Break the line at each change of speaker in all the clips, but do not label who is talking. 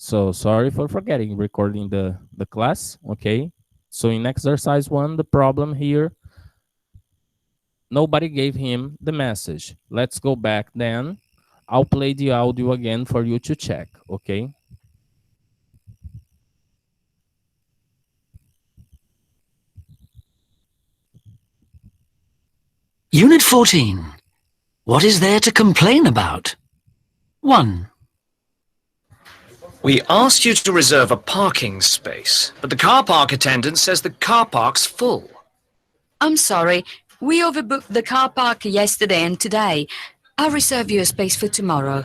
So sorry for forgetting recording the class, okay? So in exercise 1, the problem here, nobody gave him the message. Let's go back then. I'll play the audio again for you to check, okay?
Unit 14. What is there to complain about? 1.
We asked you to reserve a parking space, but the car park attendant says the car park's full.
I'm sorry. We overbooked the car park yesterday and today. I'll reserve you a space for tomorrow.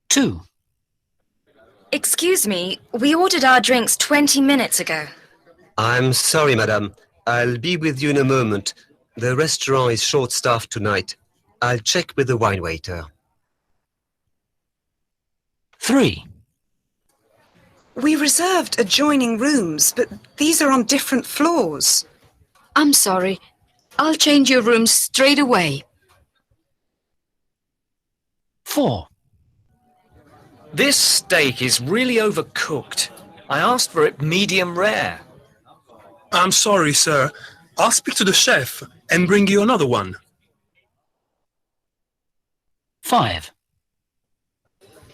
2.
Excuse me, we ordered our drinks 20 minutes ago.
I'm sorry, madam. I'll be with you in a moment. The restaurant is short-staffed tonight. I'll check with the wine waiter.
3.
We reserved adjoining rooms, but these are on different floors.
I'm sorry. I'll change your room straight away.
4.
This steak is really overcooked. I asked for it medium rare.
I'm sorry, sir. I'll speak to the chef and bring you another one.
5.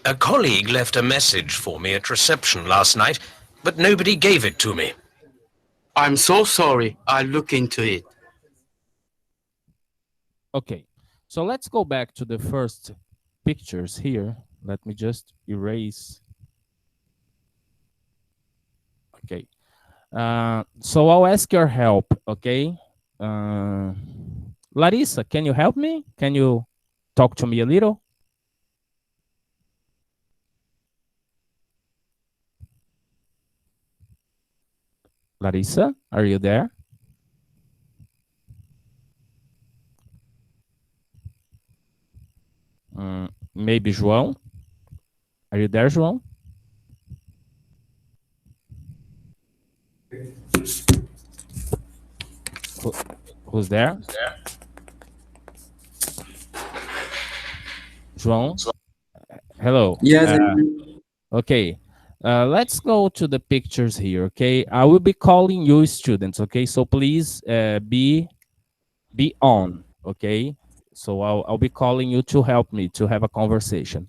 A colleague left a message for me at reception last night, but nobody gave it to me.
I'm so sorry. I'll look into it.
Okay, so let's go back to the first pictures here. Let me just erase. Okay, so I'll ask your help, okay? Larissa, can you help me? Can you talk to me a little? Larissa, are you there? Maybe João. Are you there, João? Who's there? João? Hello.
Yes.
Okay. Let's go to the pictures here, okay? I will be calling you students, okay? So please be on, okay? So I'll be calling you to help me to have a conversation.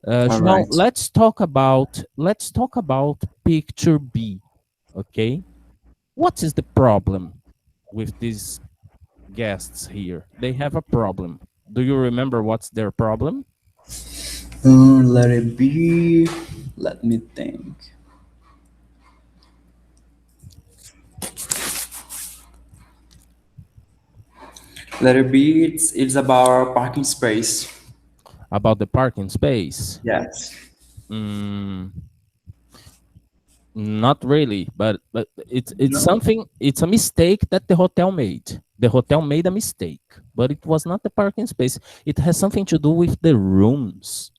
João,
right.
let's talk about picture B, okay? What is the problem with these guests here? They have a problem. Do you remember what's their problem?
Let it be. Let me think. Let it be. It's about parking space.
About the parking space?
Yes.
Not really, but it's something. It's a mistake that the hotel made. The hotel made a mistake, but it was not the parking space. It has something to do with the rooms.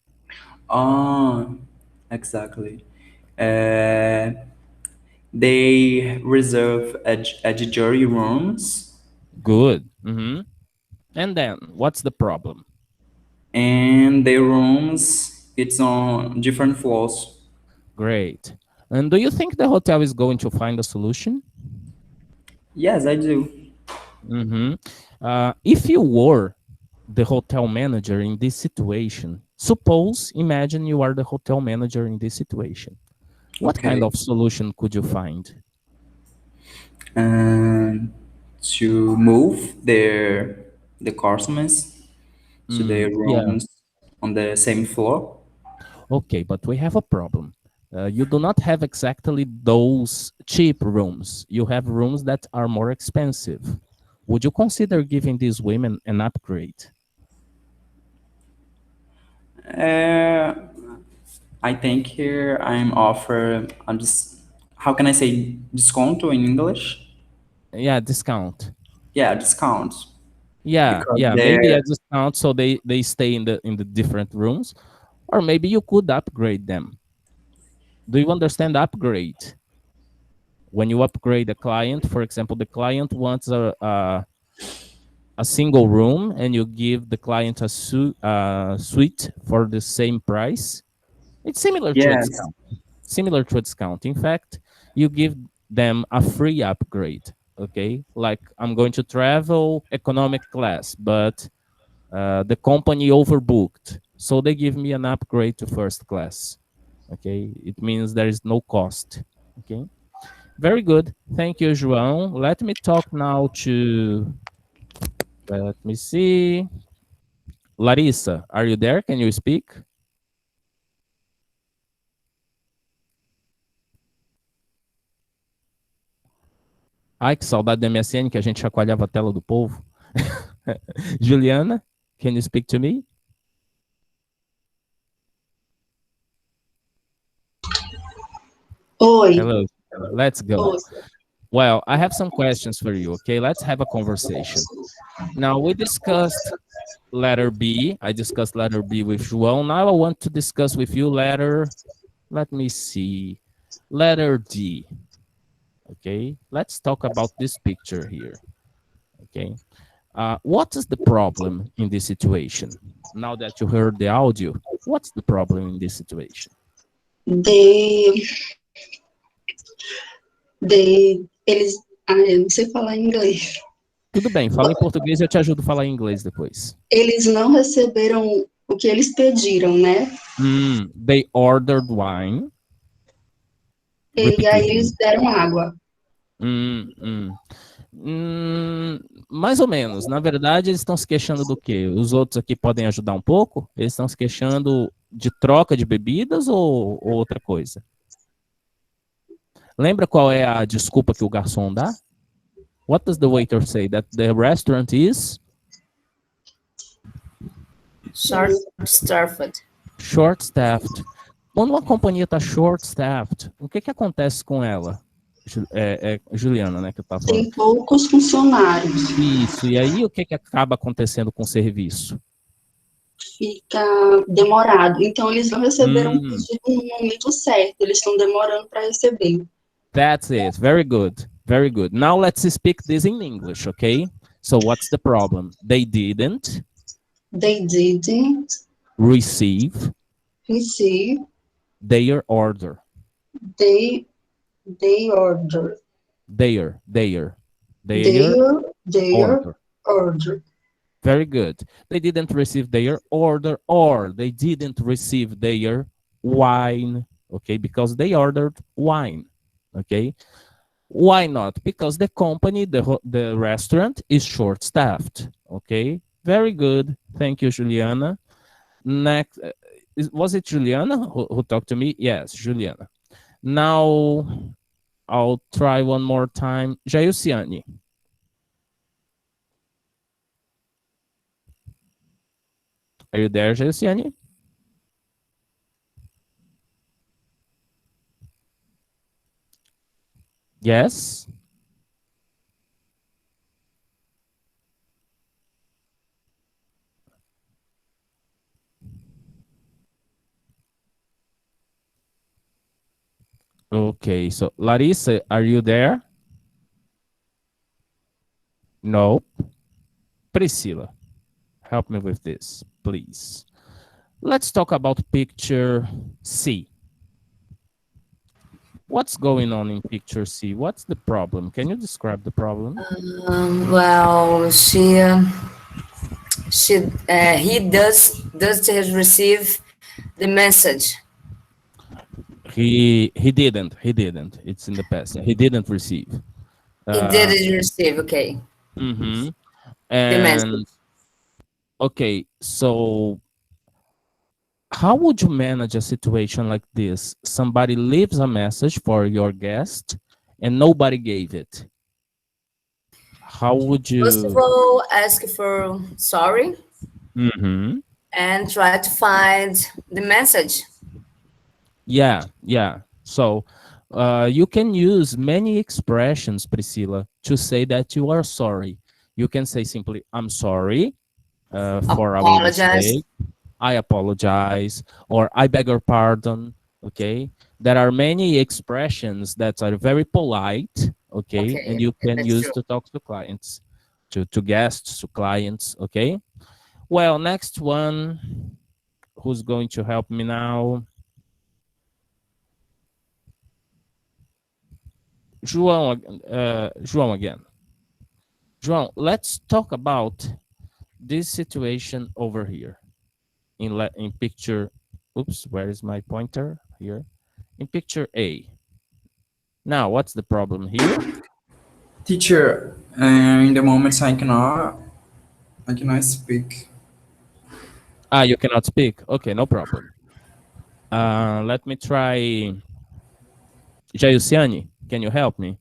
Exactly. They reserve jury rooms.
Good. And then, what's the problem?
And their rooms, it's on different floors.
Great. And do you think the hotel is going to find a solution?
Yes, I do.
If you were the hotel manager in this situation, imagine you are the hotel manager in this situation. What kind of solution could you find?
To move the customers to their rooms on the same floor.
Okay, but we have a problem. You do not have exactly those cheap rooms. You have rooms that are more expensive. Would you consider giving these women an upgrade?
I think here I'm offered, how can I say discount in English?
Yeah, discount.
Yeah, discount.
Yeah, maybe a discount so they stay in the different rooms, or maybe you could upgrade them. Do you understand upgrade? When you upgrade a client, for example, the client wants a single room and you give the client a suite for the same price, it's similar to a
Yes.
discount. Similar to a discount. In fact, you give them a free upgrade. Okay, like I'm going to travel economic class, but the company overbooked, so they give me an upgrade to first class. Okay, it means there is no cost. Okay, very good. Thank you, João. Let me talk now to, let me see. Larissa, are you there? Can you speak? Ai, que saudade do MSN, que a gente chacoalhava a tela do povo. Juliana, can you speak to me?
Oi.
Hello. Let's go.
Oi.
Well, I have some questions for you, okay? Let's have a conversation. Now, we discussed letter B. I discussed letter B with João. Now I want to discuss with you letter, let me see, letter D. Okay, let's talk about this picture here. Okay, what is the problem in this situation? Now that you heard the audio, what's the problem in this situation?
Eles, eu não sei falar inglês.
Tudo bem, fala em português e eu te ajudo a falar em inglês depois.
Eles não receberam o que eles pediram, né?
They ordered wine.
E aí eles deram água.
Mais ou menos. Na verdade, eles estão se queixando do quê? Os outros aqui podem ajudar um pouco? Eles estão se queixando de troca de bebidas ou outra coisa? Lembra qual é a desculpa que o garçom dá? What does the waiter say? That the restaurant is?
Short-staffed.
Short-staffed. Quando uma companhia está short-staffed, o que acontece com ela? Juliana, né, que eu tava falando.
Tem poucos funcionários.
Isso, e aí o que acaba acontecendo com o serviço?
Fica demorado. Então, eles não receberam o pedido no momento certo. Eles estão demorando para receber.
That's it. Very good. Very good. Now let's speak this in English, okay? So what's the problem? They didn't receive their order.
They order.
Their
order.
Very good. They didn't receive their order, or they didn't receive their wine, okay? Because they ordered wine, okay? Why not? Because the company, the restaurant is short-staffed, okay? Very good. Thank you, Juliana. Next, was it Juliana who talked to me? Yes, Juliana. Now, I'll try one more time. Jaiuciane. Are you there, Jaiuciane? Yes? Okay, so Larissa, are you there? No. Priscilla, help me with this, please. Let's talk about picture C. What's going on in picture C? What's the problem? Can you describe the problem?
Well, he does receive the message.
He didn't. It's in the past. He didn't receive.
He didn't receive. Okay.
Mm-hmm.
The message.
Okay, so how would you manage a situation like this? Somebody leaves a message for your guest and nobody gave it. How would you?
First of all, ask for sorry and try to find the message.
Yeah. So you can use many expressions, Priscilla, to say that you are sorry. You can say simply, I'm sorry for our mistake. I apologize, or I beg your pardon, okay? There are many expressions that are very polite, okay? And you can use to talk to clients. to guests, to clients, okay? Well, next one, who's going to help me now? João, João again. João, let's talk about this situation over here in picture. Oops, where is my pointer? Here, in picture A. Now, what's the problem here?
Teacher, in the moment I cannot speak.
Ah, you cannot speak. Okay, no problem. Let me try. Jayuciani, can you help me?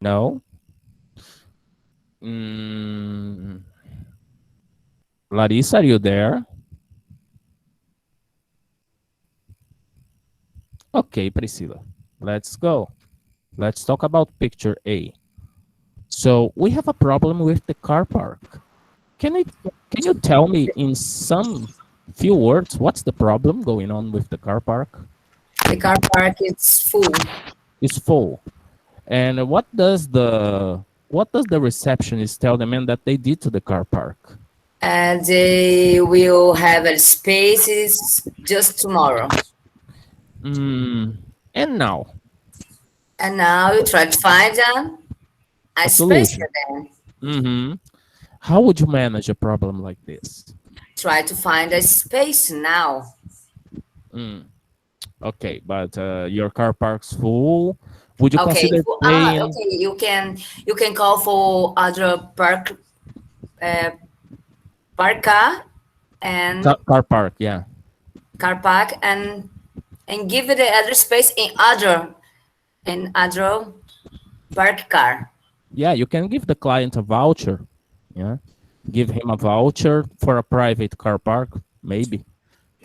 No? Larissa, are you there? Okay, Priscilla, let's go. Let's talk about picture A. So we have a problem with the car park. Can you tell me in some few words what's the problem going on with the car park?
The car park is full.
It's full. And what does the receptionist tell the man that they did to the car park?
And they will have a spaces just tomorrow.
And now?
And now you try to find a space for them.
How would you manage a problem like this?
Try to find a space now.
Okay, but your car park's full. Would you
Okay,
consider paying?
okay, you can call for other park car and
Car park, yeah.
car park and give it the other space in other park car.
Yeah, you can give the client a voucher. Yeah, give him a voucher for a private car park. Maybe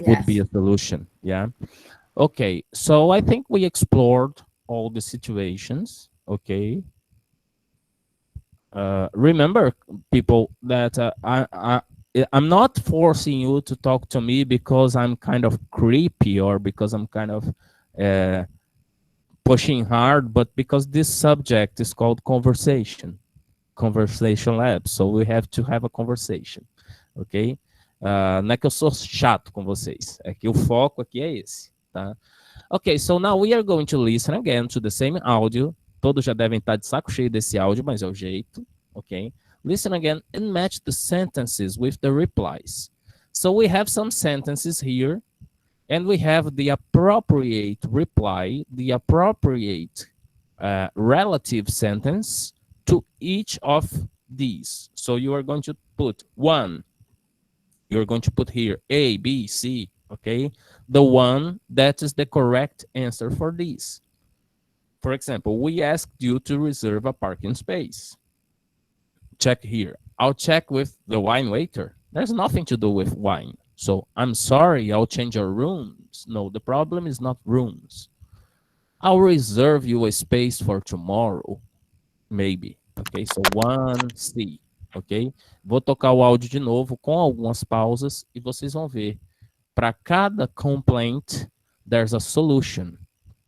would be a solution. Yeah. Okay, so I think we explored all the situations. Okay. Remember, people, that I'm not forcing you to talk to me because I'm kind of creepy or because I'm kind of pushing hard, but because this subject is called conversation lab, so we have to have a conversation, ok? Não é que eu sou chato com vocês, é que o foco aqui é esse, tá? Ok, so now we are going to listen again to the same audio. Todos já devem estar de saco cheio desse áudio, mas é o jeito, ok? Listen again and match the sentences with the replies. So we have some sentences here, and we have the appropriate reply, the appropriate relative sentence to each of these. So you are going to put one. You're going to put here A, B, C, okay? The one that is the correct answer for these. For example, we asked you to reserve a parking space. Check here. I'll check with the wine waiter. There's nothing to do with wine. So I'm sorry, I'll change your rooms. No, the problem is not rooms. I'll reserve you a space for tomorrow. Maybe. Ok, so 1C. Ok? Vou tocar o áudio de novo com algumas pausas e vocês vão ver. Para cada complaint, there's a solution.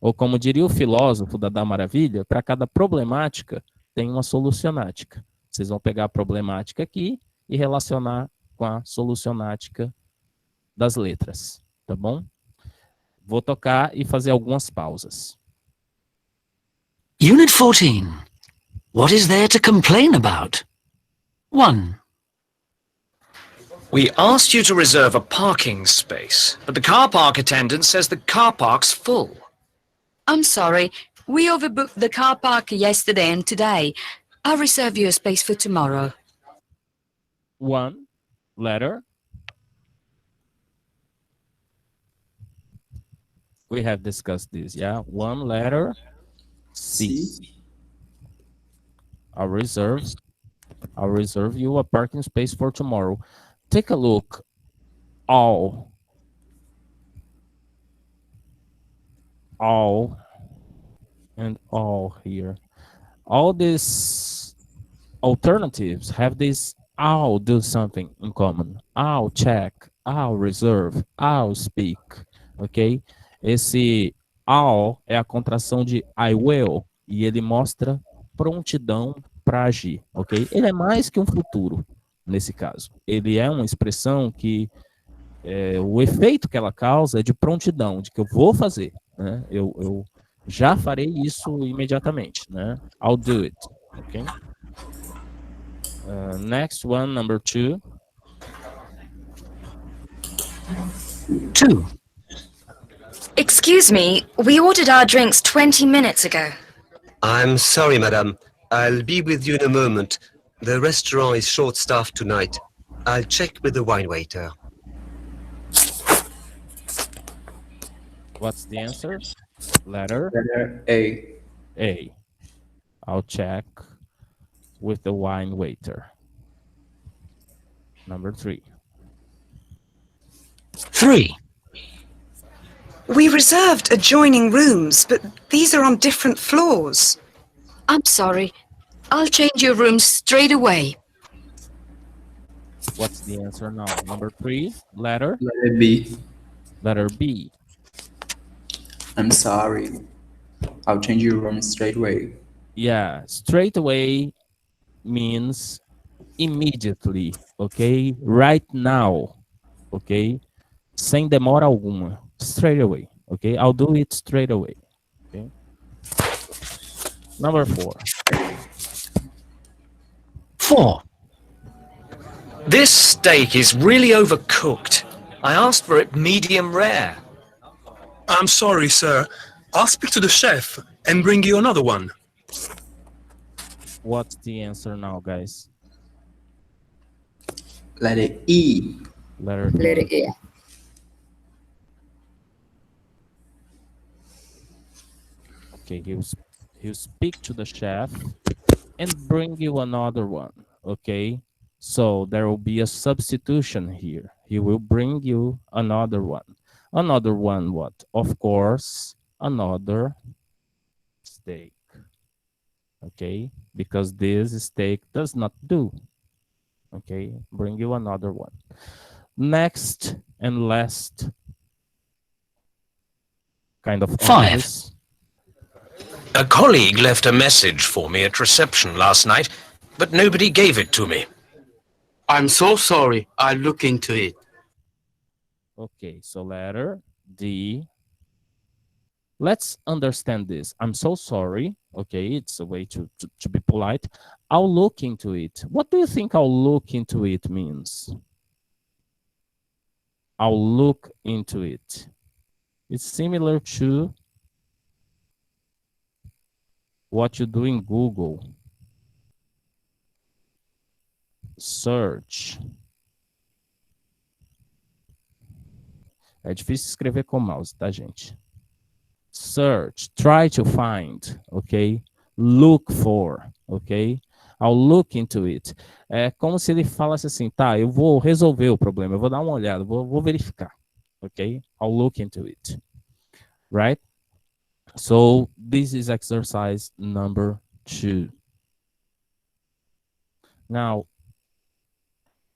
Ou como diria o filósofo da Maravilha, para cada problemática, tem uma solucionática. Vocês vão pegar a problemática aqui e relacionar com a solucionática das letras, tá bom? Vou tocar e fazer algumas pausas.
Unit 14. What is there to complain about? 1.
We asked you to reserve a parking space, but the car park attendant says the car park's full.
I'm sorry. We overbooked the car park yesterday and today. I'll reserve you a space for tomorrow.
1 letter. We have discussed this, yeah? 1 letter. C. I'll reserve you a parking space for tomorrow. Take a look. All and all here. All these alternatives have this I'll do something in common. I'll check. I'll reserve. I'll speak. Ok? Esse I'll é a contração de I will e ele mostra prontidão para agir. Ok? Ele é mais que um futuro nesse caso. Ele é uma expressão que o efeito que ela causa é de prontidão, de que eu vou fazer. Né? Eu já farei isso imediatamente. Né? I'll do it. Ok? Next one, number 2.
2.
Excuse me, we ordered our drinks 20 minutes ago.
I'm sorry, madam. I'll be with you in a moment. The restaurant is short-staffed tonight. I'll check with the wine waiter.
What's the answer? Letter?
Letter A.
A. I'll check with the wine waiter. Number 3.
3.
We reserved adjoining rooms, but these are on different floors.
I'm sorry. I'll change your room straight away.
What's the answer now? Number 3. Letter?
Letter B.
Letter B.
I'm sorry. I'll change your room straight away.
Yeah, straight away means immediately, ok? Right now, ok? Sem demora alguma. Straight away, ok? I'll do it straight away, ok? Number 4.
4.
This steak is really overcooked. I asked for it medium rare.
I'm sorry, sir. I'll speak to the chef and bring you another one.
What's the answer now, guys?
Letter E.
Letter
E.
Okay, he'll speak to the chef and bring you another one, okay? So there will be a substitution here. He will bring you another one. Another one what? Of course, another steak, okay? Because this steak does not do, okay? Bring you another one. Next and last kind of
5.
office.
A colleague left a message for me at reception last night, but nobody gave it to me.
I'm so sorry. I'll look into it.
Okay, so letter D. Let's understand this. I'm so sorry. Okay, it's a way to be polite. I'll look into it. What do you think I'll look into it means? I'll look into it. It's similar to what you do in Google. Search. É difícil escrever com mouse, tá, gente? Search, try to find, ok? Look for, ok? I'll look into it. É como se ele falasse assim, tá, eu vou resolver o problema, eu vou dar uma olhada, vou verificar, ok? I'll look into it, right? So this is exercise number 2. Now,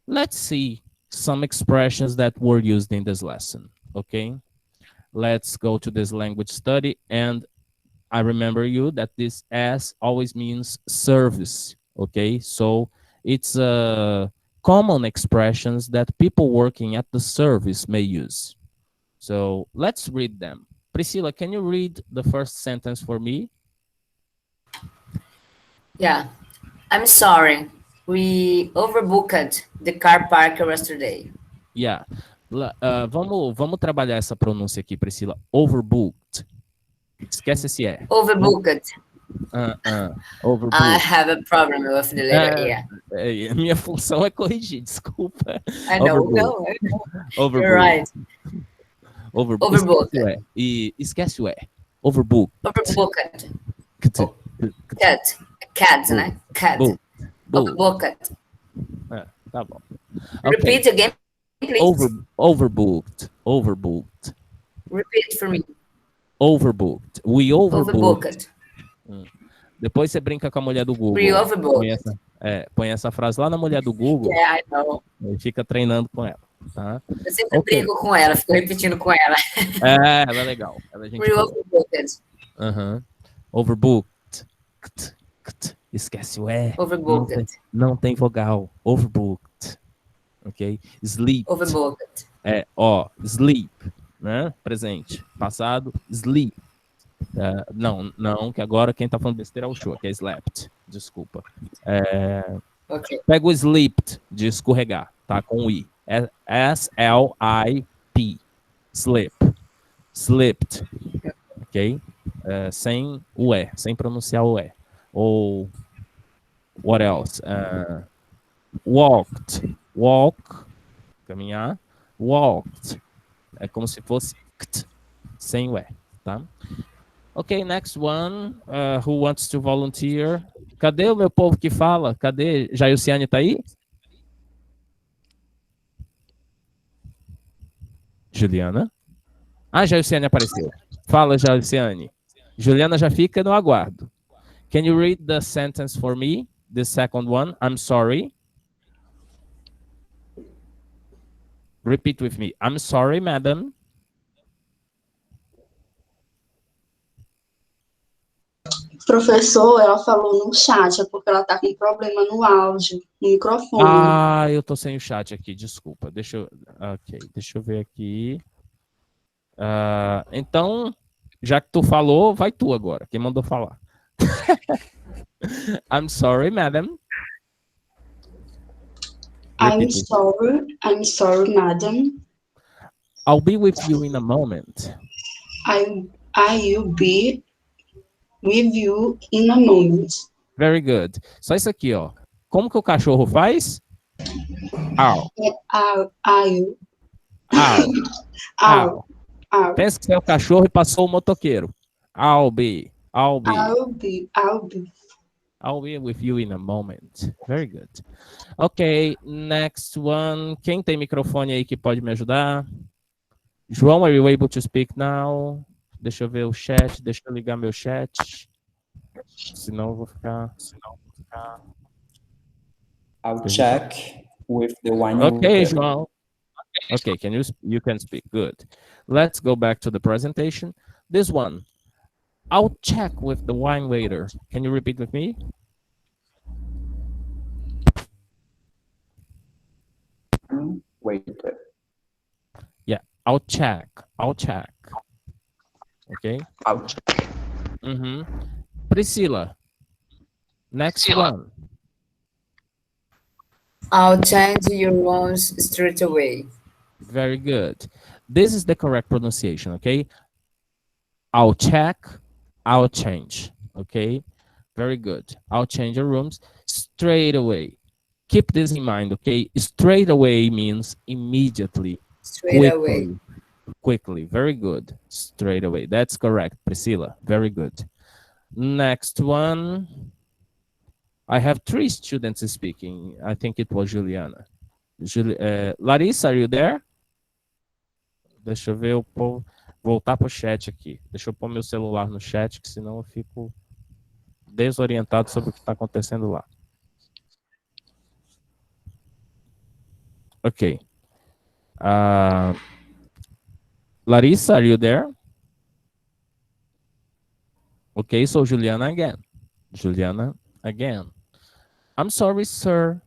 let's see some expressions that were used in this lesson, okay? Let's go to this language study, and I remember you that this S always means service, okay? So it's common expressions that people working at the service may use. So let's read them. Priscilla, can you read the first sentence for me?
Yeah. I'm sorry. We overbooked the car park yesterday.
Yeah. Vamos trabalhar essa pronúncia aqui, Priscila. Overbooked. Esquece esse é.
Overbooked.
Overbooked.
I have a problem with the letter E.
Minha função é corrigir, desculpa.
I know, no.
Overbooked.
You're right.
Overbooked. Esquece o E. Overbooked.
Overbooked.
Cat.
Cat, né? Cat. Overbooked.
Tá bom.
Repeat again, please.
Overbooked. Overbooked.
Repeat for me.
Overbooked. We overbooked.
Overbooked.
Depois você brinca com a mulher do Google.
We overbooked.
Põe essa frase lá na mulher do Google
Yeah, I know.
e fica treinando com ela, tá?
Eu sempre
Ok.
brigo com ela, fico repetindo com ela.
Ela é legal. Ela é gente
We're
boa.
overbooked.
Overbooked. Esquece o E.
Overbooked.
Não tem vogal. Overbooked. Ok? Sleep.
Overbooked.
Sleep, né? Presente. Passado, sleep. Não, que agora quem tá falando besteira é o show, que é slept. Desculpa.
Ok.
Pega o slept de escorregar, tá? Com o I. S-L-I-P. Slip. Slipped. Ok? Sem o E, sem pronunciar o E. Ou, what else? Walked. Walk, caminhar. Walked. É como se fosse sem o E, tá? Ok, next one. Who wants to volunteer? Cadê o meu povo que fala? Cadê? Jailciane tá aí? Juliana? Jailciane apareceu. Fala, Jailciane. Juliana já fica no aguardo. Can you read the sentence for me? The second one. I'm sorry. Repeat with me. I'm sorry, madam.
Professor, ela falou no chat, é porque ela tá com problema no áudio, no microfone.
Eu tô sem o chat aqui, desculpa. Deixa eu ver aqui. Então, já que tu falou, vai tu agora. Quem mandou falar? I'm sorry, madam.
I'm sorry, madam.
I'll be with you in a moment.
I will be with you in a moment.
Very good. Só isso aqui, ó. Como que o cachorro faz? Au. Au. Pensa que você é o cachorro e passou o motoqueiro. I'll be with you in a moment. Very good. Ok, next one. Quem tem microfone aí que pode me ajudar? João, are you able to speak now? Deixa eu ver o chat, deixa eu ligar meu chat. Senão eu vou ficar...
I'll check with the wine.
Okay, João. Okay, you can speak. Good. Let's go back to the presentation. This one. I'll check with the wine waiter. Can you repeat with me?
Waiter.
Yeah, I'll check. Okay?
I'll check.
Priscilla. Next one.
I'll change your rooms straight away.
Very good. This is the correct pronunciation, okay? I'll check, I'll change, okay? Very good. I'll change your rooms straight away. Keep this in mind, okay? Straight away means immediately.
Straight away.
Quickly. Very good. Straight away. That's correct, Priscilla. Very good. Next one. I have 3 students speaking. I think it was Juliana. Larissa, are you there? Deixa eu ver o povo. Voltar pro chat aqui. Deixa eu pôr meu celular no chat, que senão eu fico desorientado sobre o que está acontecendo lá. Ok. Larissa, are you there? Okay, so Juliana again. Juliana again. I'm sorry, sir.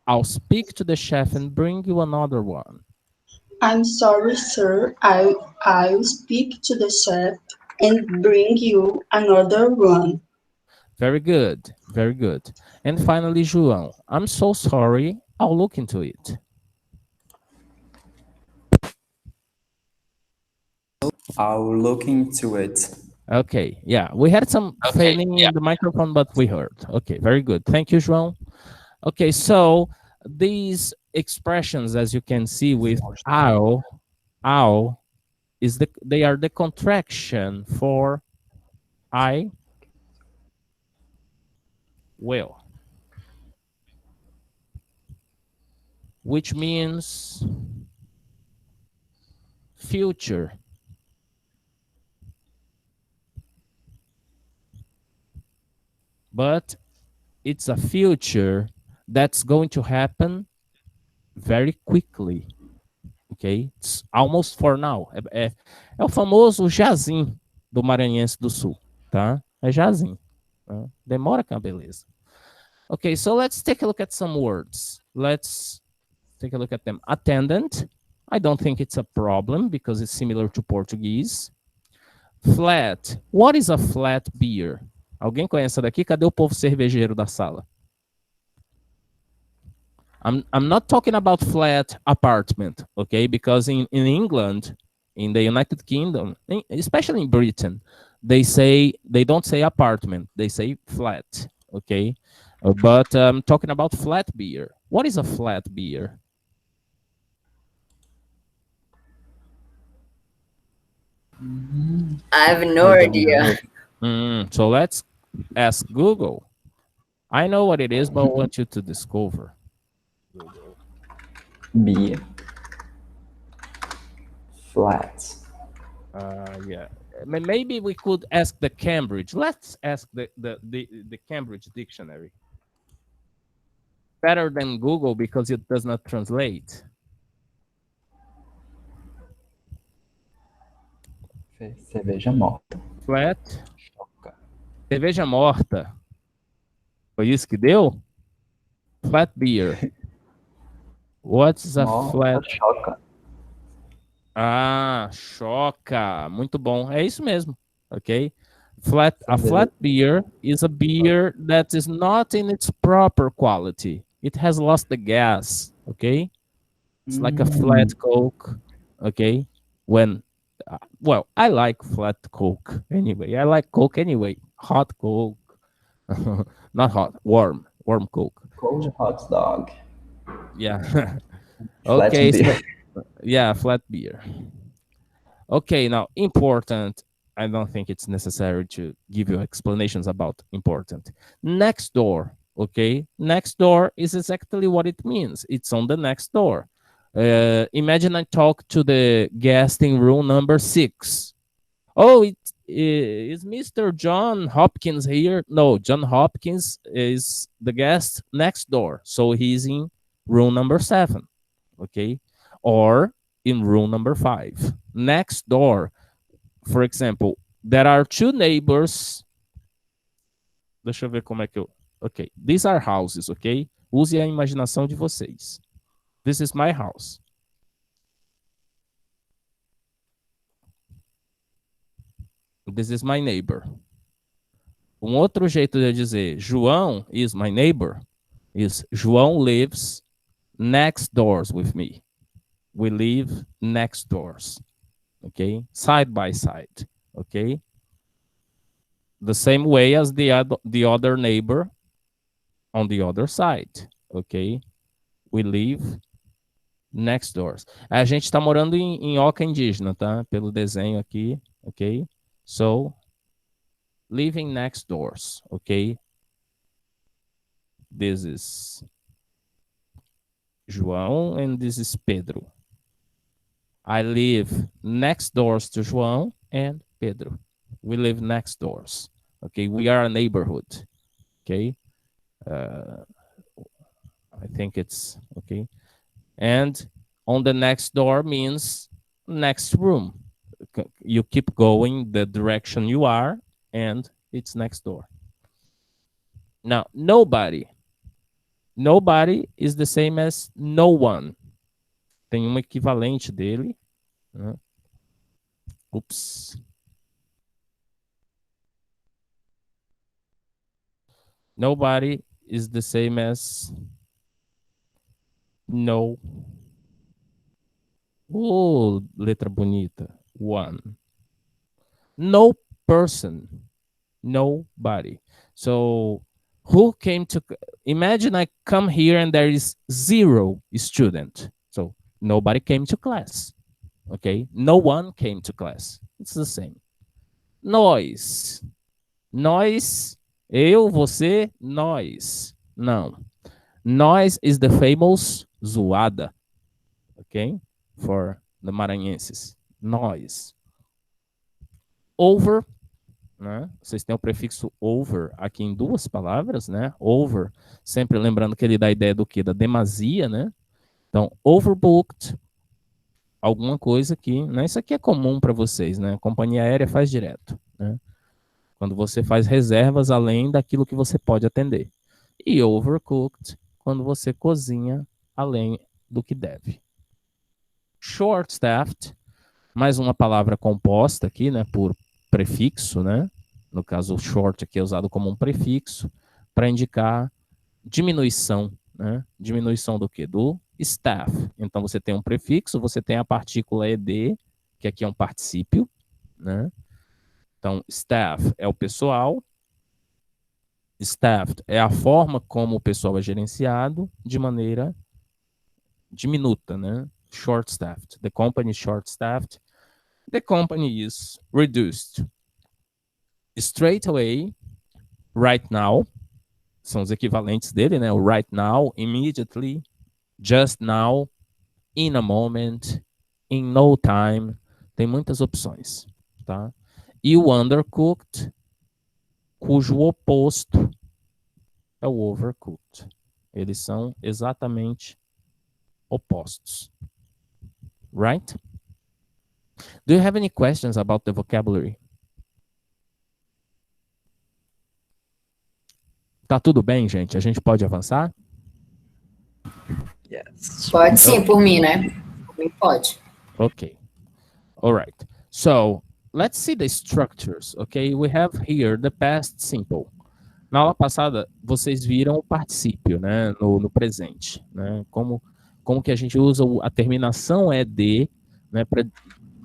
I'll speak to the chef and bring you another one.
I'm sorry, sir. I'll speak to the chef and bring you another one.
Very good. Very good. And finally, João. I'm so sorry. I'll look into it.
I'll look into it.
Okay, yeah. We had some failing in the microphone, but we heard. Okay, very good. Thank you, João. Okay, so these expressions, as you can see with ow, they are the contraction for I will, which means future. But it's a future that's going to happen very quickly. Ok? It's almost for now. É o famoso jazinho do Maranhense do Sul, tá? É jazinho. Tá? Demora que é uma beleza. Okay, so let's take a look at some words. Let's take a look at them. Attendant. I don't think it's a problem because it's similar to Portuguese. Flat. What is a flat beer? Alguém conhece essa daqui? Cadê o povo cervejeiro da sala? I'm not talking about flat apartment, okay? Because in England, in the United Kingdom, especially in Britain, they don't say apartment, they say flat, okay? But I'm talking about flat beer. What is a flat beer?
I have no idea.
So let's ask Google. I know what it is, but I want you to discover.
Beer. Flat.
Yeah. Maybe we could ask the Cambridge. Let's ask the Cambridge dictionary. Better than Google because it does not translate.
Cerveja morta.
Flat. Cerveja morta. Foi isso que deu? Flat beer. What's a flat?
Choca.
Ah, choca. Muito bom. É isso mesmo. Ok? A flat beer is a beer that is not in its proper quality. It has lost the gas. Okay? It's like a flat Coke. Okay? When, well, I like flat Coke anyway. I like Coke anyway. Hot Coke. Not hot, warm Coke.
Cold hot dog.
Yeah.
Flat
Okay.
beer.
Yeah, flat beer. Okay, now important. I don't think it's necessary to give you explanations about important. Next door, okay? Next door is exactly what it means. It's on the next door. Imagine I talk to the guest in room number 6. Oh, is Mr. John Hopkins here? No, John Hopkins is the guest next door. So he's in room number 7, okay? Or in room number 5. Next door, for example, there are 2 neighbors. Deixa eu ver como é que eu... Ok, these are houses, ok? Use a imaginação de vocês. This is my house. This is my neighbor. Um outro jeito de dizer João is my neighbor is João lives next doors with me. We live next doors. Okay? Side by side. Okay? The same way as the other neighbor on the other side. Okay? We live next doors. A gente está morando em oca indígena, tá? Pelo desenho aqui. Ok? So, living next doors, okay? This is João and this is Pedro. I live next doors to João and Pedro. We live next doors, okay? We are a neighborhood, okay? I think it's, okay? And on the next door means next room. You keep going the direction you are, and it's next door. Now, nobody. Nobody is the same as no one. Tem um equivalente dele. Oops. Nobody is the same as no. Oh, letra bonita. One. No person. Nobody. So who came to... Imagine I come here and there is 0 student. So nobody came to class. Okay? No one came to class. It's the same. Nós. Nós. Eu, você, nós. Não. Nós is the famous zoada. Okay? For the Maranhenses. Nós. Over. né? Vocês têm o prefixo over aqui em duas palavras, né? Over, sempre lembrando que ele dá a ideia do quê? Da demasia, né? Então, overbooked, alguma coisa que, né? Isso aqui é comum para vocês, né? A companhia aérea faz direto, né? Quando você faz reservas além daquilo que você pode atender. E overcooked, quando você cozinha além do que deve. Short-staffed, mais uma palavra composta aqui, né, por prefixo, né? No caso, o short aqui é usado como um prefixo para indicar diminuição, né? Diminuição do quê? Do staff. Então, você tem um prefixo, você tem a partícula ed, que aqui é um particípio, né? Então, staff é o pessoal, staffed é a forma como o pessoal é gerenciado de maneira diminuta, né? Short-staffed. The company is short-staffed. The company is reduced. Straight away, right now, são os equivalentes dele, né? O right now, immediately, just now, in a moment, in no time. Tem muitas opções, tá? E o undercooked, cujo oposto é o overcooked. Eles são exatamente opostos. Right? Do you have any questions about the vocabulary? Tá tudo bem, gente? A gente pode avançar?
Pode sim, por mim, né? Por mim pode.
Okay. All right. So, let's see the structures, okay? We have here the past simple. Na aula passada, vocês viram o particípio, né? No presente, né? Como que a gente usa a terminação ED, né? Para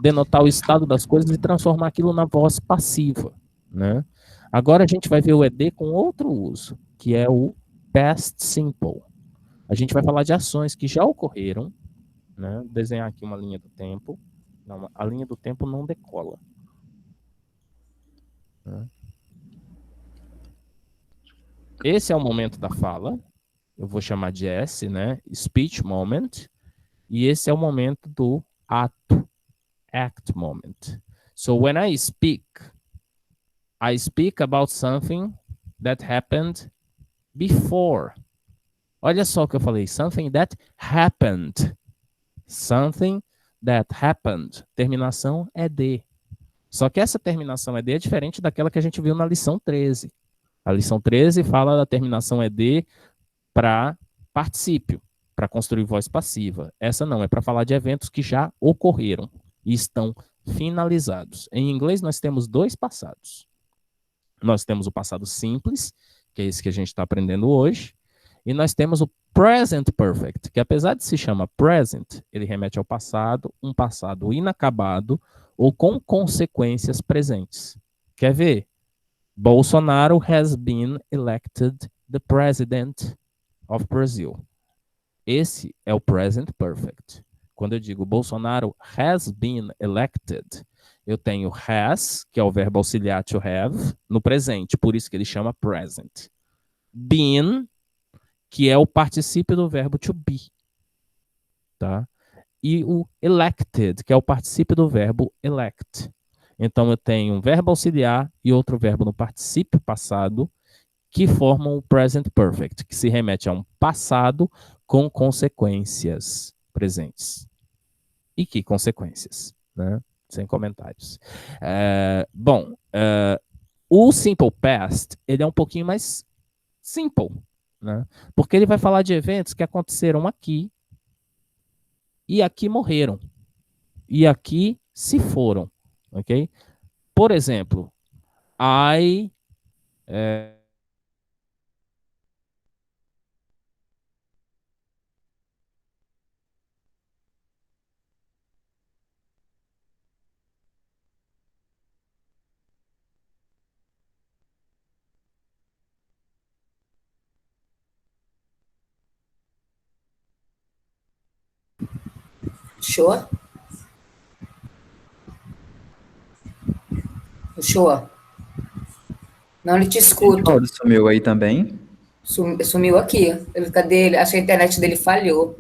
denotar o estado das coisas e transformar aquilo na voz passiva, né? Agora a gente vai ver o ED com outro uso, que é o past simple. A gente vai falar de ações que já ocorreram, né? Vou desenhar aqui uma linha do tempo. Não, a linha do tempo não decola. Né? Esse é o momento da fala. Eu vou chamar de S, né? Speech moment. E esse é o momento do ato. Act moment. So when I speak about something that happened before. Olha só o que eu falei. Something that happened. Something that happened. Terminação ED. Só que essa terminação ED é diferente daquela que a gente viu na lição 13. A lição 13 fala da terminação ED para particípio, para construir voz passiva. Essa não, é para falar de eventos que já ocorreram e estão finalizados. Em inglês, nós temos dois passados. Nós temos o passado simples, que é esse que a gente está aprendendo hoje, e nós temos o present perfect, que apesar de se chamar present, ele remete ao passado, um passado inacabado ou com consequências presentes. Quer ver? Bolsonaro has been elected the president of Brazil. Esse é o present perfect. Quando eu digo Bolsonaro has been elected, eu tenho has, que é o verbo auxiliar to have, no presente, por isso que ele chama present. Been, que é o particípio do verbo to be. Tá? E o elected, que é o particípio do verbo elect. Então, eu tenho um verbo auxiliar e outro verbo no particípio passado que formam o present perfect, que se remete a um passado com consequências presentes. E que consequências? Né? Sem comentários. O simple past, ele é um pouquinho mais simple, né? Porque ele vai falar de eventos que aconteceram aqui e aqui morreram. E aqui se foram. Ok? Por exemplo,
Show? Show. Não lhe te escuto.
Ele sumiu aí também?
Sumiu aqui. Cadê ele? Acho que a internet dele falhou.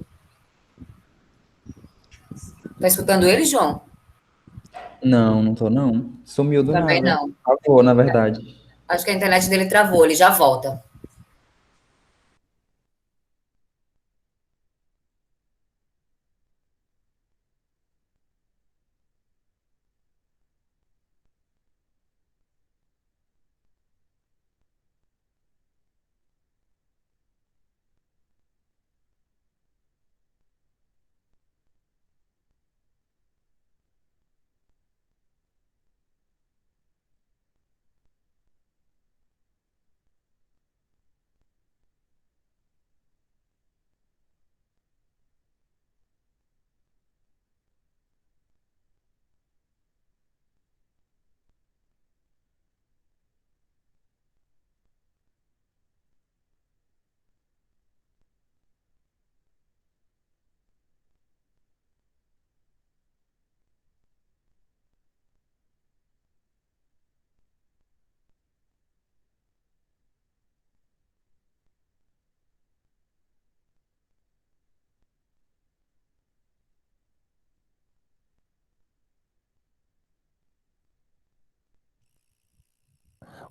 Tá escutando ele, João?
Não, não tô não. Sumiu do
Também
nada.
não.
Travou, na verdade.
Acho que a internet dele travou, ele já volta.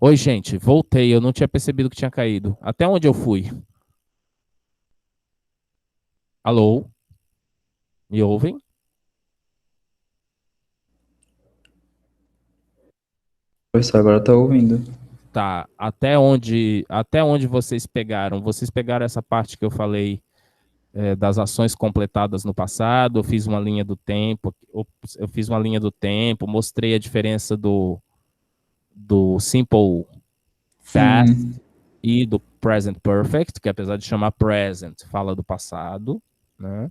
Oi, gente, voltei. Eu não tinha percebido que tinha caído. Até onde eu fui? Alô? Me ouvem?
Professor, agora eu tô ouvindo.
Tá. Até onde vocês pegaram? Vocês pegaram essa parte que eu falei das ações completadas no passado? Eu fiz uma linha do tempo. Eu fiz uma linha do tempo. Mostrei a diferença do simple past
Sim.
e do present perfect, que apesar de chamar present, fala do passado, né?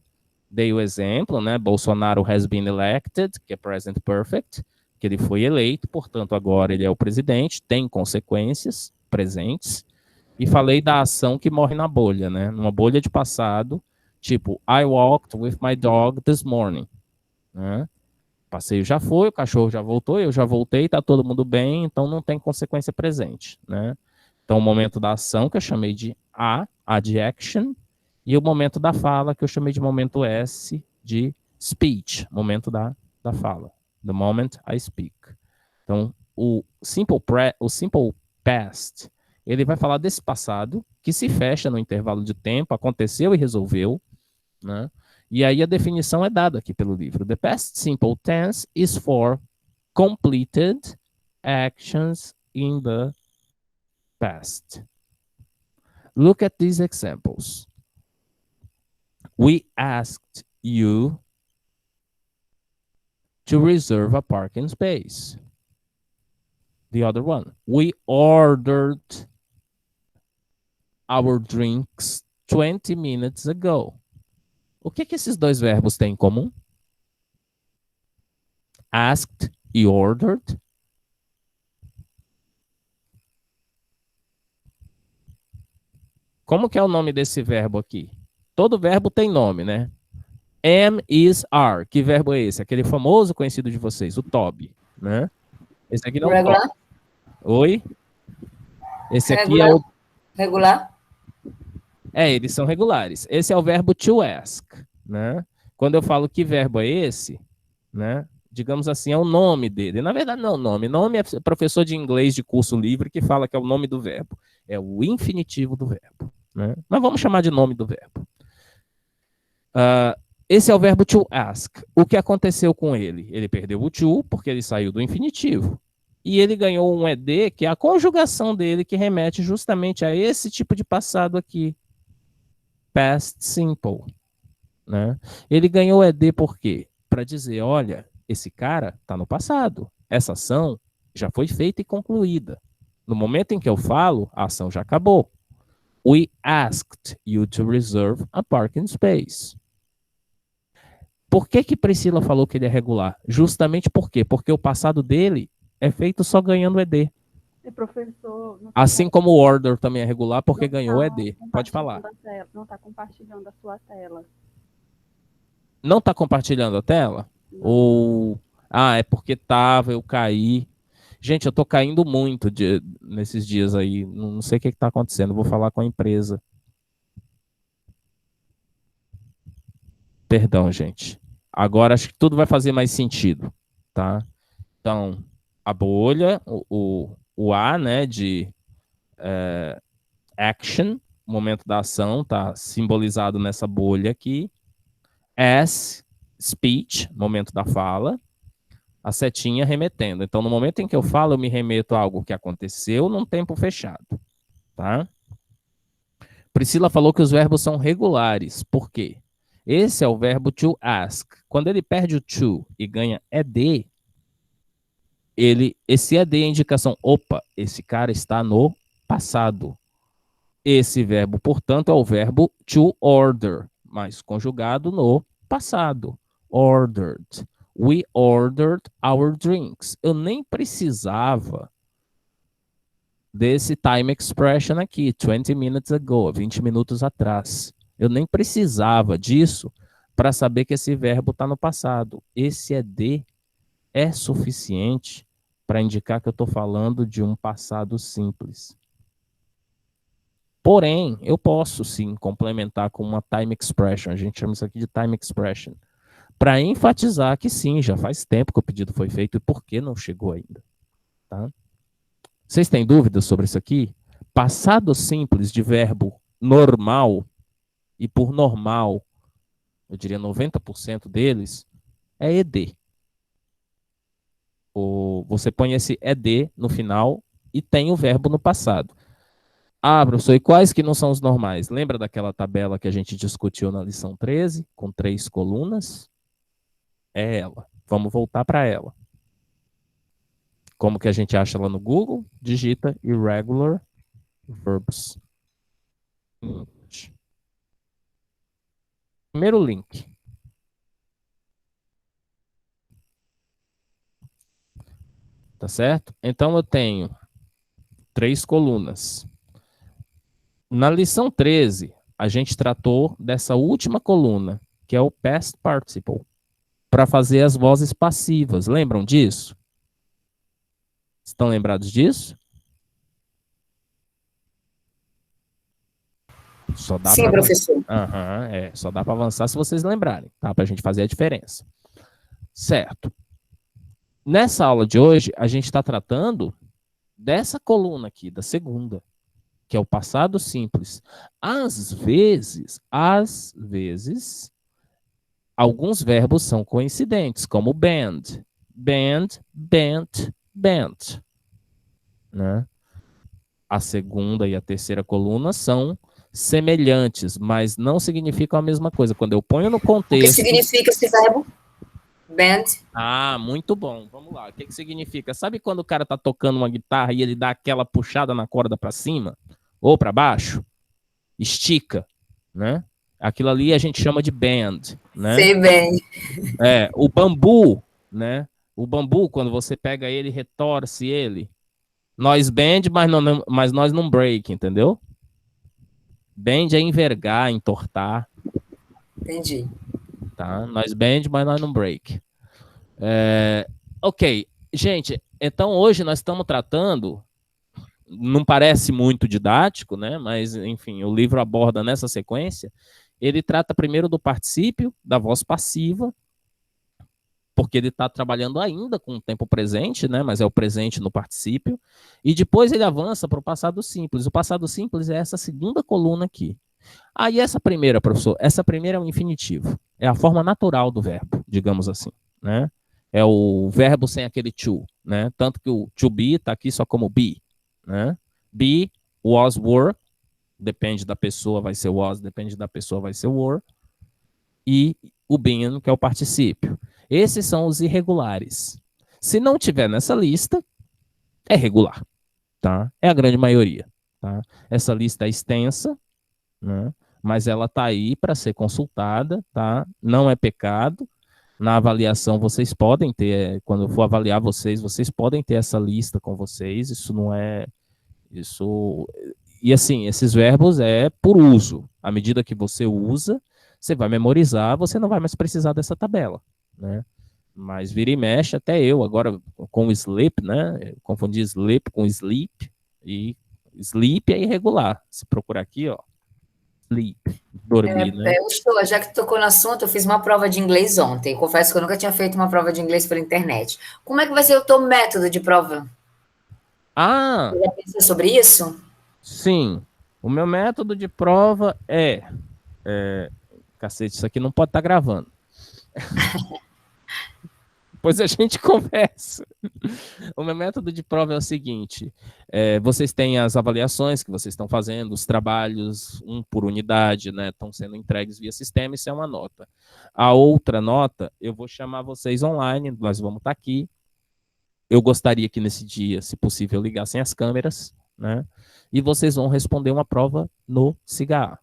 Dei o exemplo, né? Bolsonaro has been elected, que é present perfect, que ele foi eleito, portanto, agora ele é o presidente, tem consequências presentes. E falei da ação que morre na bolha, né? Numa bolha de passado, tipo, I walked with my dog this morning, né? O passeio já foi, o cachorro já voltou, eu já voltei, tá todo mundo bem, então não tem consequência presente, né? Então, o momento da ação, que eu chamei de A de action, e o momento da fala, que eu chamei de momento S, de speech, momento da fala. The moment I speak. Então, o simple past, ele vai falar desse passado, que se fecha no intervalo de tempo, aconteceu e resolveu, né? E aí a definição é dada aqui pelo livro. The past simple tense is for completed actions in the past. Look at these examples. We asked you to reserve a parking space. The other one, we ordered our drinks 20 minutes ago. O que esses dois verbos têm em comum? Asked e ordered. Como que é o nome desse verbo aqui? Todo verbo tem nome, né? Am, is, are. Que verbo é esse? Aquele famoso conhecido de vocês, o to be, né? Esse aqui não é o
Regular?
to. Oi? Esse aqui
Regular?
é o...
Regular?
Eles são regulares. Esse é o verbo to ask, né? Quando eu falo que verbo é esse, né? Digamos assim, é o nome dele. Na verdade, não é o nome. Nome é professor de inglês de curso livre que fala que é o nome do verbo. É o infinitivo do verbo, né? Mas vamos chamar de nome do verbo. Esse é o verbo to ask. O que aconteceu com ele? Ele perdeu o to porque ele saiu do infinitivo. E ele ganhou um ed, que é a conjugação dele, que remete justamente a esse tipo de passado aqui. Past simple, né? Ele ganhou ed por quê? Para dizer, olha, esse cara está no passado. Essa ação já foi feita e concluída. No momento em que eu falo, a ação já acabou. We asked you to reserve a parking space. Por que Priscila falou que ele é regular? Justamente por quê? Porque o passado dele é feito só ganhando ed.
Professor,
Assim como o order também é regular porque ganhou ed. Pode falar.
Não está compartilhando a sua tela.
Não está compartilhando a tela?
Não.
Ou... é porque tava, eu caí. Gente, eu tô caindo muito nesses dias aí. Não sei o que está acontecendo. Vou falar com a empresa. Perdão, gente. Agora acho que tudo vai fazer mais sentido, tá? Então, a bolha, o A, né, de action, momento da ação, tá simbolizado nessa bolha aqui. S, speech, momento da fala. A setinha remetendo. Então, no momento em que eu falo, eu me remeto a algo que aconteceu num tempo fechado, tá? Priscila falou que os verbos são regulares. Por quê? Esse é o verbo to ask. Quando ele perde o to e ganha ed, esse ed é a indicação, opa, esse cara está no passado. Esse verbo, portanto, é o verbo to order, mas conjugado no passado. Ordered. We ordered our drinks. Eu nem precisava desse time expression aqui, 20 minutes ago, 20 minutos atrás. Eu nem precisava disso para saber que esse verbo está no passado. Esse ed é suficiente para indicar que eu estou falando de um passado simples. Porém, eu posso sim complementar com uma time expression. A gente chama isso aqui de time expression. Para enfatizar que sim, já faz tempo que o pedido foi feito e por que não chegou ainda. Tá? Vocês têm dúvidas sobre isso aqui? Passado simples de verbo normal, e por normal, eu diria 90% deles, é ed. Você põe esse ed no final e tem o verbo no passado. Ah, professor, e quais que não são os normais? Lembra daquela tabela que a gente discutiu na lição 13, com 3 colunas? É ela. Vamos voltar para ela. Como que a gente acha ela no Google? Digita irregular verbs. Primeiro link. Tá certo? Então eu tenho 3 colunas. Na lição 13, a gente tratou dessa última coluna, que é o past participle, para fazer as vozes passivas. Lembram disso? Estão lembrados disso? Só dá
Sim, professor.
Só dá para avançar se vocês lembrarem, tá? Para a gente fazer a diferença. Certo. Nessa aula de hoje, a gente está tratando dessa coluna aqui, da segunda, que é o passado simples. Às vezes, alguns verbos são coincidentes, como bend. Bend, bent, bent. Né? A segunda e a terceira coluna são semelhantes, mas não significam a mesma coisa. Quando eu ponho no contexto...
O que significa esse verbo? Bend.
Ah, muito bom. Vamos lá. O que significa? Sabe quando o cara tá tocando uma guitarra e ele dá aquela puxada na corda para cima ou para baixo? Estica, né? Aquilo ali a gente chama de bend, né?
Sei bem.
O bambu, né? O bambu, quando você pega ele e retorce ele, nós bend, mas nós não break, entendeu? Bend é envergar, entortar.
Entendi.
Tá? Nós bend, mas nós não break. Ok, gente, então hoje nós estamos tratando, não parece muito didático, né? Mas, enfim, o livro aborda nessa sequência, ele trata primeiro do particípio, da voz passiva, porque ele está trabalhando ainda com o tempo presente, né? Mas é o presente no particípio, e depois ele avança para o passado simples. O passado simples é essa segunda coluna aqui. E essa primeira, professor? Essa primeira é o infinitivo. É a forma natural do verbo, digamos assim, né? É o verbo sem aquele to, né? Tanto que o to be está aqui só como be, né? Be, was, were. Depende da pessoa, vai ser was. Depende da pessoa, vai ser were. E o been, que é o particípio. Esses são os irregulares. Se não tiver nessa lista, é regular, tá? É a grande maioria, tá? Essa lista é extensa, né? Mas ela está aí para ser consultada, tá? Não é pecado. Na avaliação vocês podem ter, quando eu for avaliar vocês podem ter essa lista com vocês. Isso não é... E assim, esses verbos é por uso. À medida que você usa, você vai memorizar, você não vai mais precisar dessa tabela, né? Mas vira e mexe, até eu, agora com o sleep, né? Eu confundi sleep com sleep, e sleep é irregular. Se procurar aqui, ó, sleep. Dormir, né?
Já que tocou no assunto, eu fiz uma prova de inglês ontem. Confesso que eu nunca tinha feito uma prova de inglês pela internet. Como é que vai ser o teu método de prova?
Ah!
Você já pensou sobre isso?
Sim. O meu método de prova cacete, isso aqui não pode estar gravando. Depois a gente conversa. O meu método de prova é o seguinte: vocês têm as avaliações que vocês estão fazendo, os trabalhos, um por unidade, né? Estão sendo entregues via sistema, isso é uma nota. A outra nota, eu vou chamar vocês online, nós vamos estar aqui. Eu gostaria que nesse dia, se possível, ligassem as câmeras, né? E vocês vão responder uma prova no CIGA.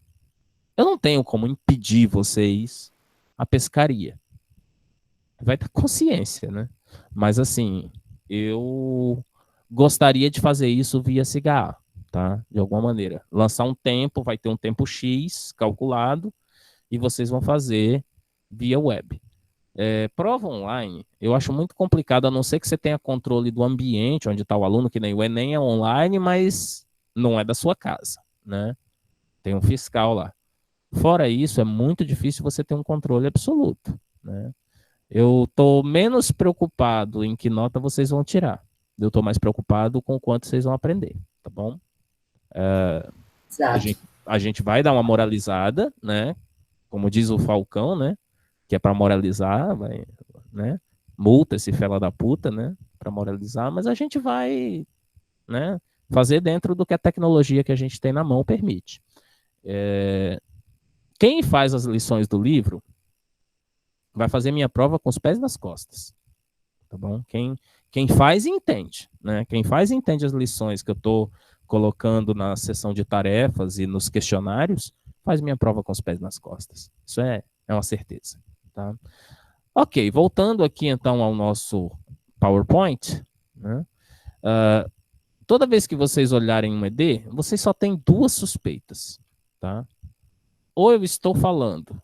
Eu não tenho como impedir vocês a pescaria. Vai ter consciência, né? Mas assim, eu gostaria de fazer isso via CIGA, tá? De alguma maneira. Lançar um tempo, vai ter um tempo X calculado, e vocês vão fazer via web. Prova online, eu acho muito complicado, a não ser que você tenha controle do ambiente onde está o aluno, que nem o Enem é online, mas não é da sua casa, né? Tem um fiscal lá. Fora isso, é muito difícil você ter um controle absoluto, né? Eu estou menos preocupado em que nota vocês vão tirar. Eu estou mais preocupado com o quanto vocês vão aprender, tá bom? A gente vai dar uma moralizada, né? Como diz o Falcão, né? Que é para moralizar, vai, né? Multa esse fela da puta, né? Para moralizar, mas a gente vai, né? Fazer dentro do que a tecnologia que a gente tem na mão permite. Quem faz as lições do livro vai fazer minha prova com os pés nas costas, tá bom? Quem faz entende, né? Quem faz entende as lições que eu estou colocando na seção de tarefas e nos questionários, faz minha prova com os pés nas costas. Isso é uma certeza, tá? Ok, voltando aqui então ao nosso PowerPoint, né? Toda vez que vocês olharem um ED, vocês só têm duas suspeitas, tá? Ou eu estou falando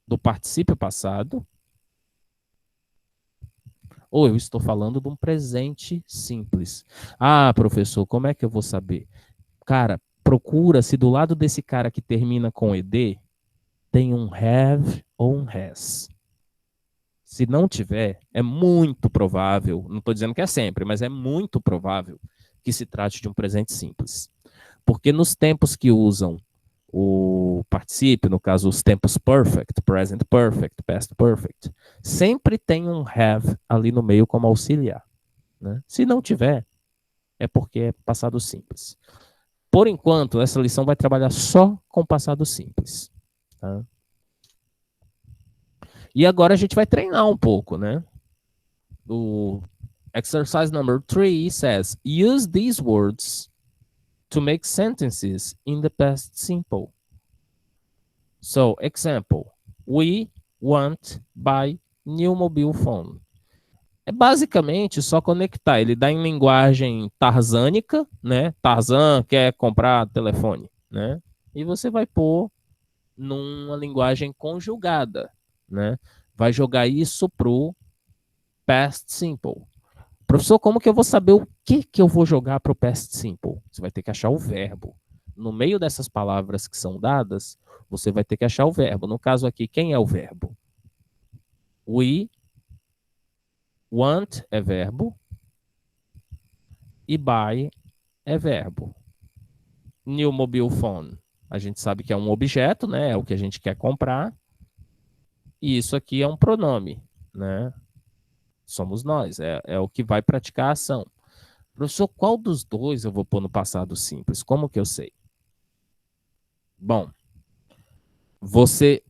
do particípio passado, ou eu estou falando de um presente simples. Ah, professor, como é que eu vou saber? Cara, procura se do lado desse cara que termina com ED, tem um have ou um has. Se não tiver, é muito provável, não estou dizendo que é sempre, mas é muito provável que se trate de um presente simples. Porque nos tempos que usam o particípio, no caso os tempos perfect, present perfect, past perfect, sempre tem um have ali no meio como auxiliar, né? Se não tiver, é porque é passado simples. Por enquanto, essa lição vai trabalhar só com passado simples, tá? E agora a gente vai treinar um pouco, né? O exercise number 3 says, use these words to make sentences in the past simple. So, example, we want buy new mobile phone. É basicamente só conectar. Ele dá em linguagem tarzânica, né? Tarzan quer comprar telefone, né? E você vai pôr numa linguagem conjugada, né? Vai jogar isso pro past simple. Professor, como que eu vou saber o que eu vou jogar para o past simple? Você vai ter que achar o verbo. No meio dessas palavras que são dadas, você vai ter que achar o verbo. No caso aqui, quem é o verbo? We want é verbo e buy é verbo. New mobile phone, a gente sabe que é um objeto, né? É o que a gente quer comprar. E isso aqui é um pronome, né? Somos nós, é o que vai praticar a ação. Professor, qual dos dois eu vou pôr no passado simples? Como que eu sei? Bom, você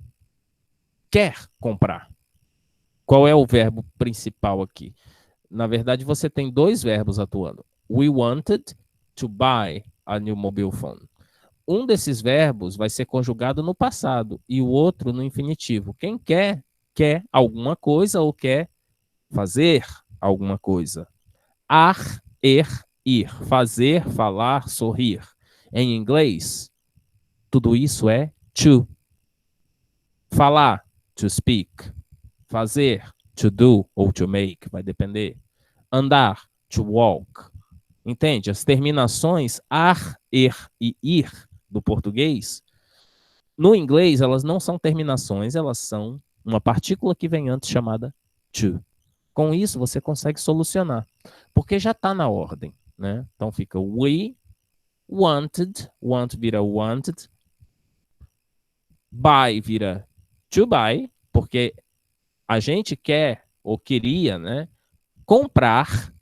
quer comprar. Qual é o verbo principal aqui? Na verdade, você tem dois verbos atuando. We wanted to buy a new mobile phone. Um desses verbos vai ser conjugado no passado e o outro no infinitivo. Quem quer alguma coisa ou quer fazer alguma coisa. Ar, ir. Fazer, falar, sorrir. Em inglês, tudo isso é to. Falar, to speak. Fazer, to do ou to make, vai depender. Andar, to walk. Entende? As terminações ar, e ir do português, no inglês elas não são terminações, elas são uma partícula que vem antes chamada to. Com isso você consegue solucionar, porque já está na ordem, né? Então fica we wanted, want vira wanted, buy vira to buy, porque a gente quer ou queria, né, comprar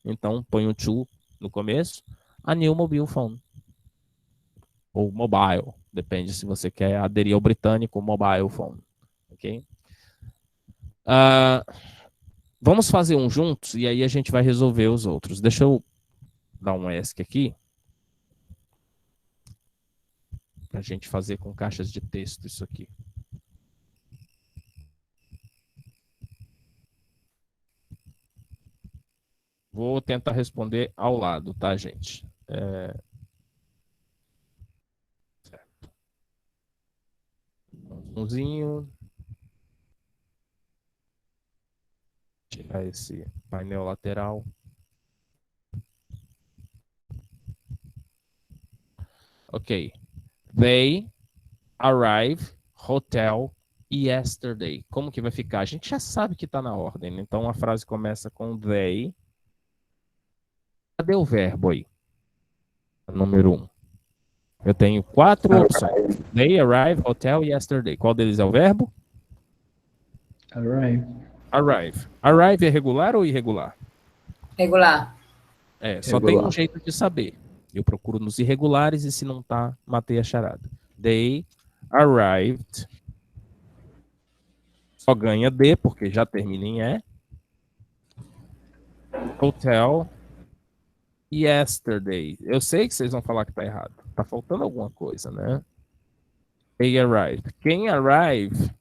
então põe o to no começo, a new mobile phone. Ou mobile, depende se você quer aderir ao britânico mobile phone, ok? Vamos fazer um juntos e aí a gente vai resolver os outros. Deixa eu dar um ESC aqui. Para a gente fazer com caixas de texto isso aqui. Vou tentar responder ao lado, tá, gente? Certo. Umzinho. Tirar esse painel lateral. Ok. They arrive hotel yesterday. Como que vai ficar? A gente já sabe que está na ordem, né? Então a frase começa com they. Cadê o verbo aí? Número 1. Eu tenho 4 opções. They arrive hotel yesterday. Qual deles é o verbo?
Arrive.
Arrive. Arrive é regular ou irregular?
Regular.
Só tem um jeito de saber. Eu procuro nos irregulares e se não tá, matei a charada. They arrived. Só ganha D, porque já termina em E. Hotel yesterday. Eu sei que vocês vão falar que tá errado. Tá faltando alguma coisa, né? They arrived. Quem arrive,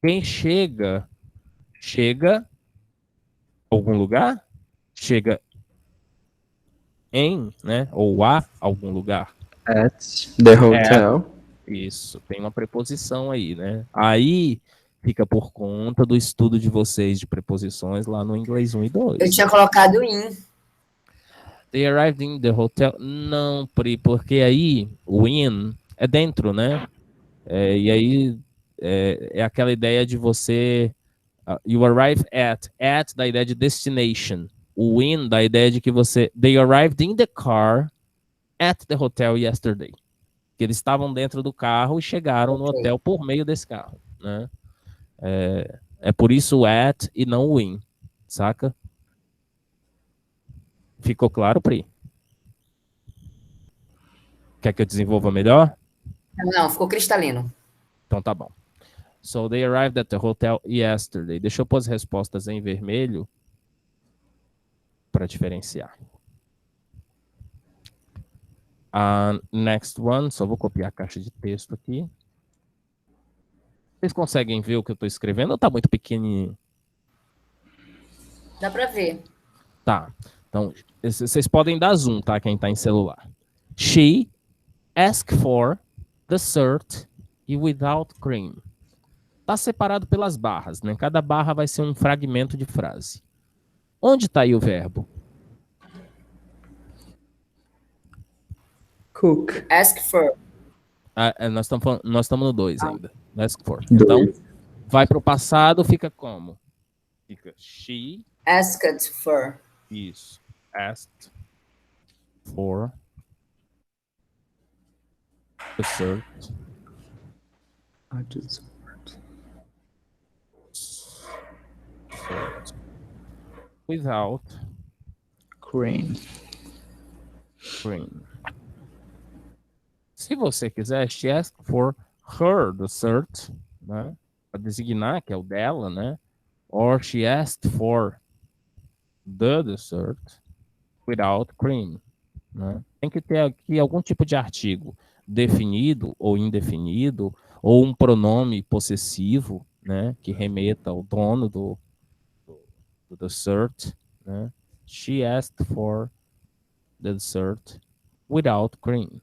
quem chega a algum lugar? Chega em, né? Ou a algum lugar.
At the hotel.
Isso, tem uma preposição aí, né? Aí fica por conta do estudo de vocês de preposições lá no inglês 1 e 2.
Eu tinha colocado in.
They arrived in the hotel. Não, Pri, porque aí o in é dentro, né? E aí é aquela ideia de você... you arrive at da ideia de destination. O in da ideia de que você... They arrived in the car at the hotel yesterday. Que eles estavam dentro do carro e chegaram no hotel por meio desse carro, né? É por isso o at e não o in, saca? Ficou claro, Pri? Quer que eu desenvolva melhor?
Não, ficou cristalino.
Então tá bom. So they arrived at the hotel yesterday. Deixa eu pôr as respostas em vermelho para diferenciar. Next one, só vou copiar a caixa de texto aqui. Vocês conseguem ver o que eu estou escrevendo ou tá muito pequenininho?
Dá para ver.
Tá. Então, vocês podem dar zoom, tá? Quem tá em celular. She asked for dessert e without cream. Tá separado pelas barras, né? Cada barra vai ser um fragmento de frase. Onde tá aí o verbo?
Cook.
Ask for.
Nós estamos no 2 ainda. Ask for. Então, vai para o passado, fica como? Fica she.
Asked for.
Isso. Asked for dessert. Without
cream.
Se você quiser, she asked for her dessert, né? Para designar que é o dela, né? Or she asked for the dessert without cream, né? Tem que ter aqui algum tipo de artigo definido ou indefinido, ou um pronome possessivo, né? Que remeta ao dono do dessert, né? She asked for the dessert without cream.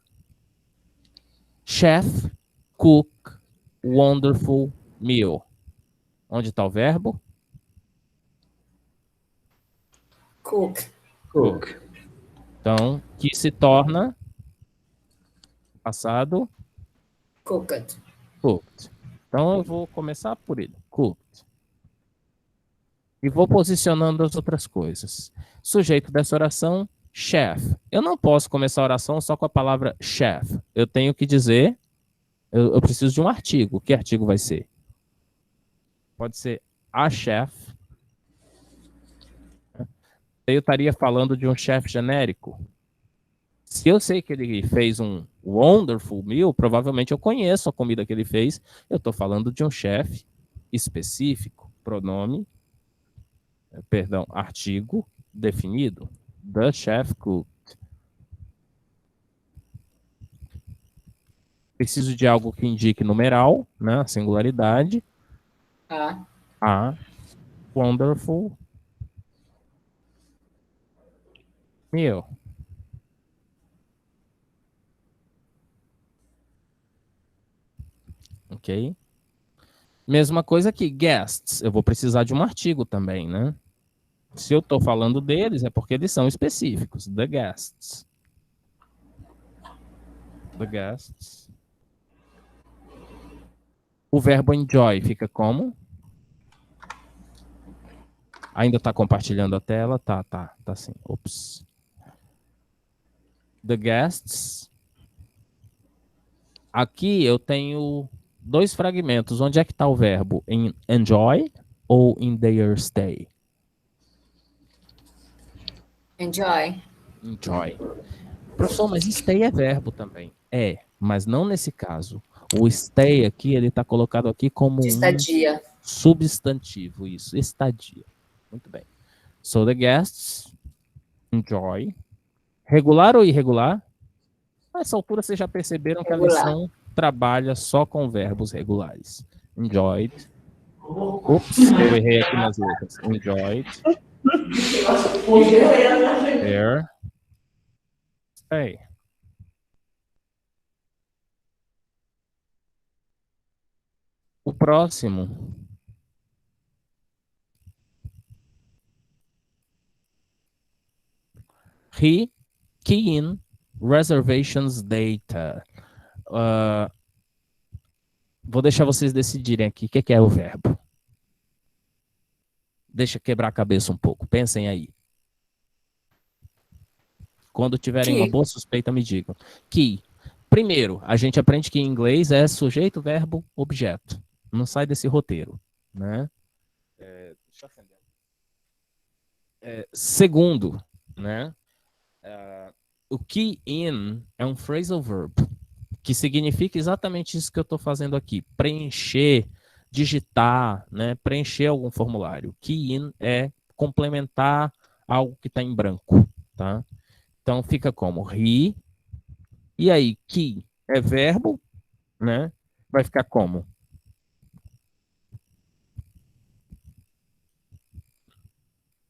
Chef, cook, wonderful meal. Onde está o verbo?
Cook.
Então, que se torna Passado.
Cooked.
Cooked. Então eu vou começar por ele. Cooked. E vou posicionando as outras coisas. Sujeito dessa oração, chef. Eu não posso começar a oração só com a palavra chef. Eu tenho que dizer, eu preciso de um artigo. Que artigo vai ser? Pode ser a chef. Eu estaria falando de um chefe genérico. Se eu sei que ele fez um wonderful meal, provavelmente eu conheço a comida que ele fez. Eu estou falando de um chefe específico. Pronome, perdão, artigo definido. The chef cooked. Preciso de algo que indique numeral, né? Singularidade. A wonderful meal. Ok? Mesma coisa aqui, guests. Eu vou precisar de um artigo também, né? Se eu estou falando deles, é porque eles são específicos. The guests. The guests. O verbo enjoy fica como? Ainda está compartilhando a tela? Tá sim. Ops. The guests. Aqui eu tenho dois fragmentos. Onde é que está o verbo? Em enjoy ou in their stay?
Enjoy.
Enjoy. Professor, mas stay é verbo também. É, mas não nesse caso. O stay aqui, ele está colocado aqui como
Estadia.
um substantivo. Isso, estadia. Muito bem. So the guests enjoy. Regular ou irregular? Nessa altura vocês já perceberam que a lição trabalha só com verbos regulares. Enjoyed. Ups, eu errei aqui nas letras. Enjoyed. There. Stay. O próximo. He key in reservations data. Vou deixar vocês decidirem aqui o que é o verbo. Deixa quebrar a cabeça um pouco. Pensem aí. Quando tiverem uma boa suspeita, me digam. Key. Primeiro, a gente aprende que em inglês é sujeito, verbo, objeto. Não sai desse roteiro, né? Deixa eu acender. Segundo, né? O key in é um phrasal verb, que significa exatamente isso que eu estou fazendo aqui. Preencher, digitar, né? Preencher algum formulário. Key in é complementar algo que está em branco, tá? Então fica como he. E aí, key é verbo, né? Vai ficar como?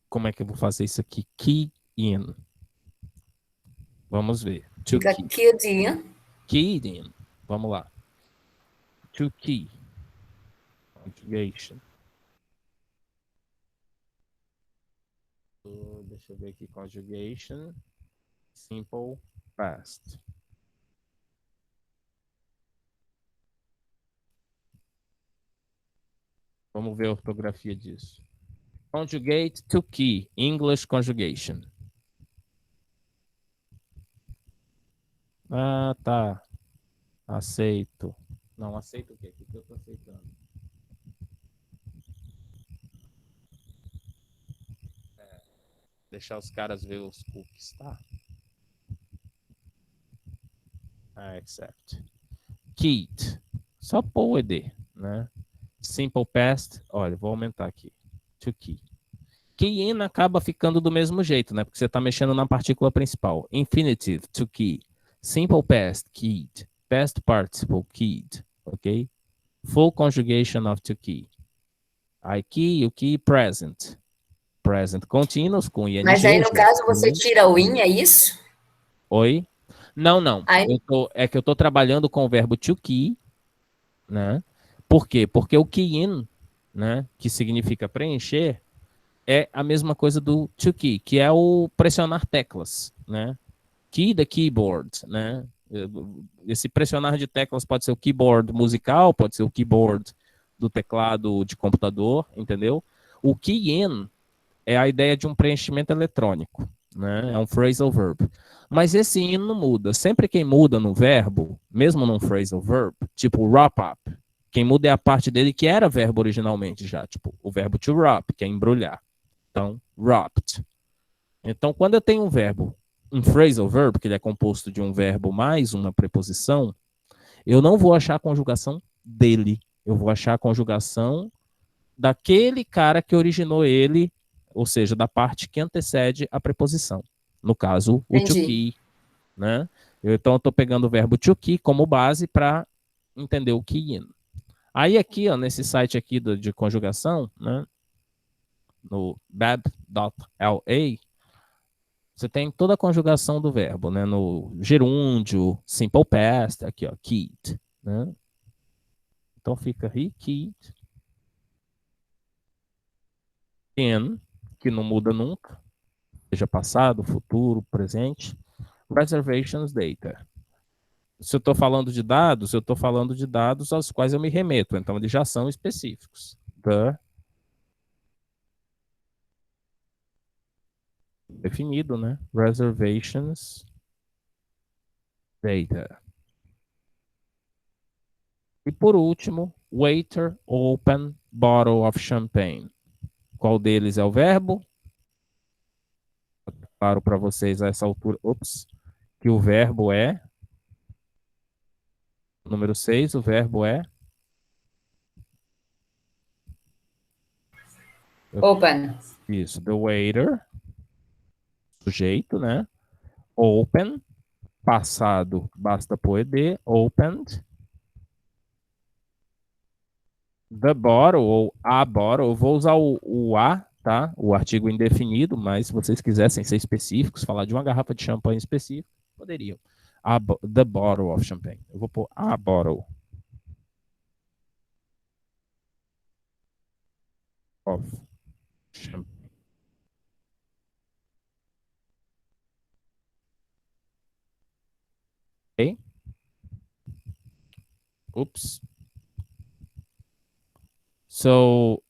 Como é que eu vou fazer isso aqui? Key in. Vamos ver. To
Fica
key.
keyed in.
Keyed in. Vamos lá. To key. Conjugation. Deixa eu ver aqui. Conjugation. Simple past. Vamos ver a ortografia disso. Conjugate to key. English conjugation. Ah, tá. Aceito. Não, aceito o quê? O que eu tô aceitando? Deixar os caras ver os cookies, tá? Accept. Keyed. Só pôr o ED, né? Simple past. Olha, vou aumentar aqui. To key. Key in acaba ficando do mesmo jeito, né? Porque você está mexendo na partícula principal. Infinitive, to key. Simple past, keyed. Past participle, keyed. Ok? Full conjugation of to key. I key, you key, present. Present continuous com ing.
Mas aí, no caso, você tira o in, é isso?
Oi? Não.
Aí...
É que eu estou trabalhando com o verbo to key, né? Por quê? Porque o key in, né, que significa preencher, é a mesma coisa do to key, que é o pressionar teclas, né? Key the keyboard, né? Esse pressionar de teclas pode ser o keyboard musical, pode ser o keyboard do teclado de computador, entendeu? O key in é a ideia de um preenchimento eletrônico, né? É um phrasal verb. Mas esse in não muda. Sempre quem muda no verbo, mesmo num phrasal verb, tipo wrap up, quem muda é a parte dele que era verbo originalmente já, tipo o verbo to wrap, que é embrulhar. Então, wrapped. Então, quando eu tenho um verbo, um phrasal verb, que ele é composto de um verbo mais uma preposição, eu não vou achar a conjugação dele. Eu vou achar a conjugação daquele cara que originou ele, ou seja, da parte que antecede a preposição. No caso, o to key, né? Então, eu estou pegando o verbo to key como base para entender o key in. Aí aqui, ó, nesse site aqui de conjugação, né, no bab.la, você tem toda a conjugação do verbo, né, no gerúndio, simple past, aqui, ó, keyed, né? Então fica he keyed in, que não muda nunca, seja passado, futuro, presente, reservations data. Se eu estou falando de dados, eu estou falando de dados aos quais eu me remeto, então eles já são específicos. Definido, né? Reservations data. E por último, waiter open bottle of champagne. Qual deles é o verbo? Claro para vocês a essa altura, que o verbo é número 6, o verbo é
Open.
Isso, the waiter, sujeito, né? Open, passado, basta pôr ed, opened. The bottle, ou a bottle, eu vou usar o a, tá? O artigo indefinido, mas se vocês quisessem ser específicos, falar de uma garrafa de champanhe específica, poderiam. The bottle of champagne. Eu vou pôr a bottle of champagne. Ok? Oops. So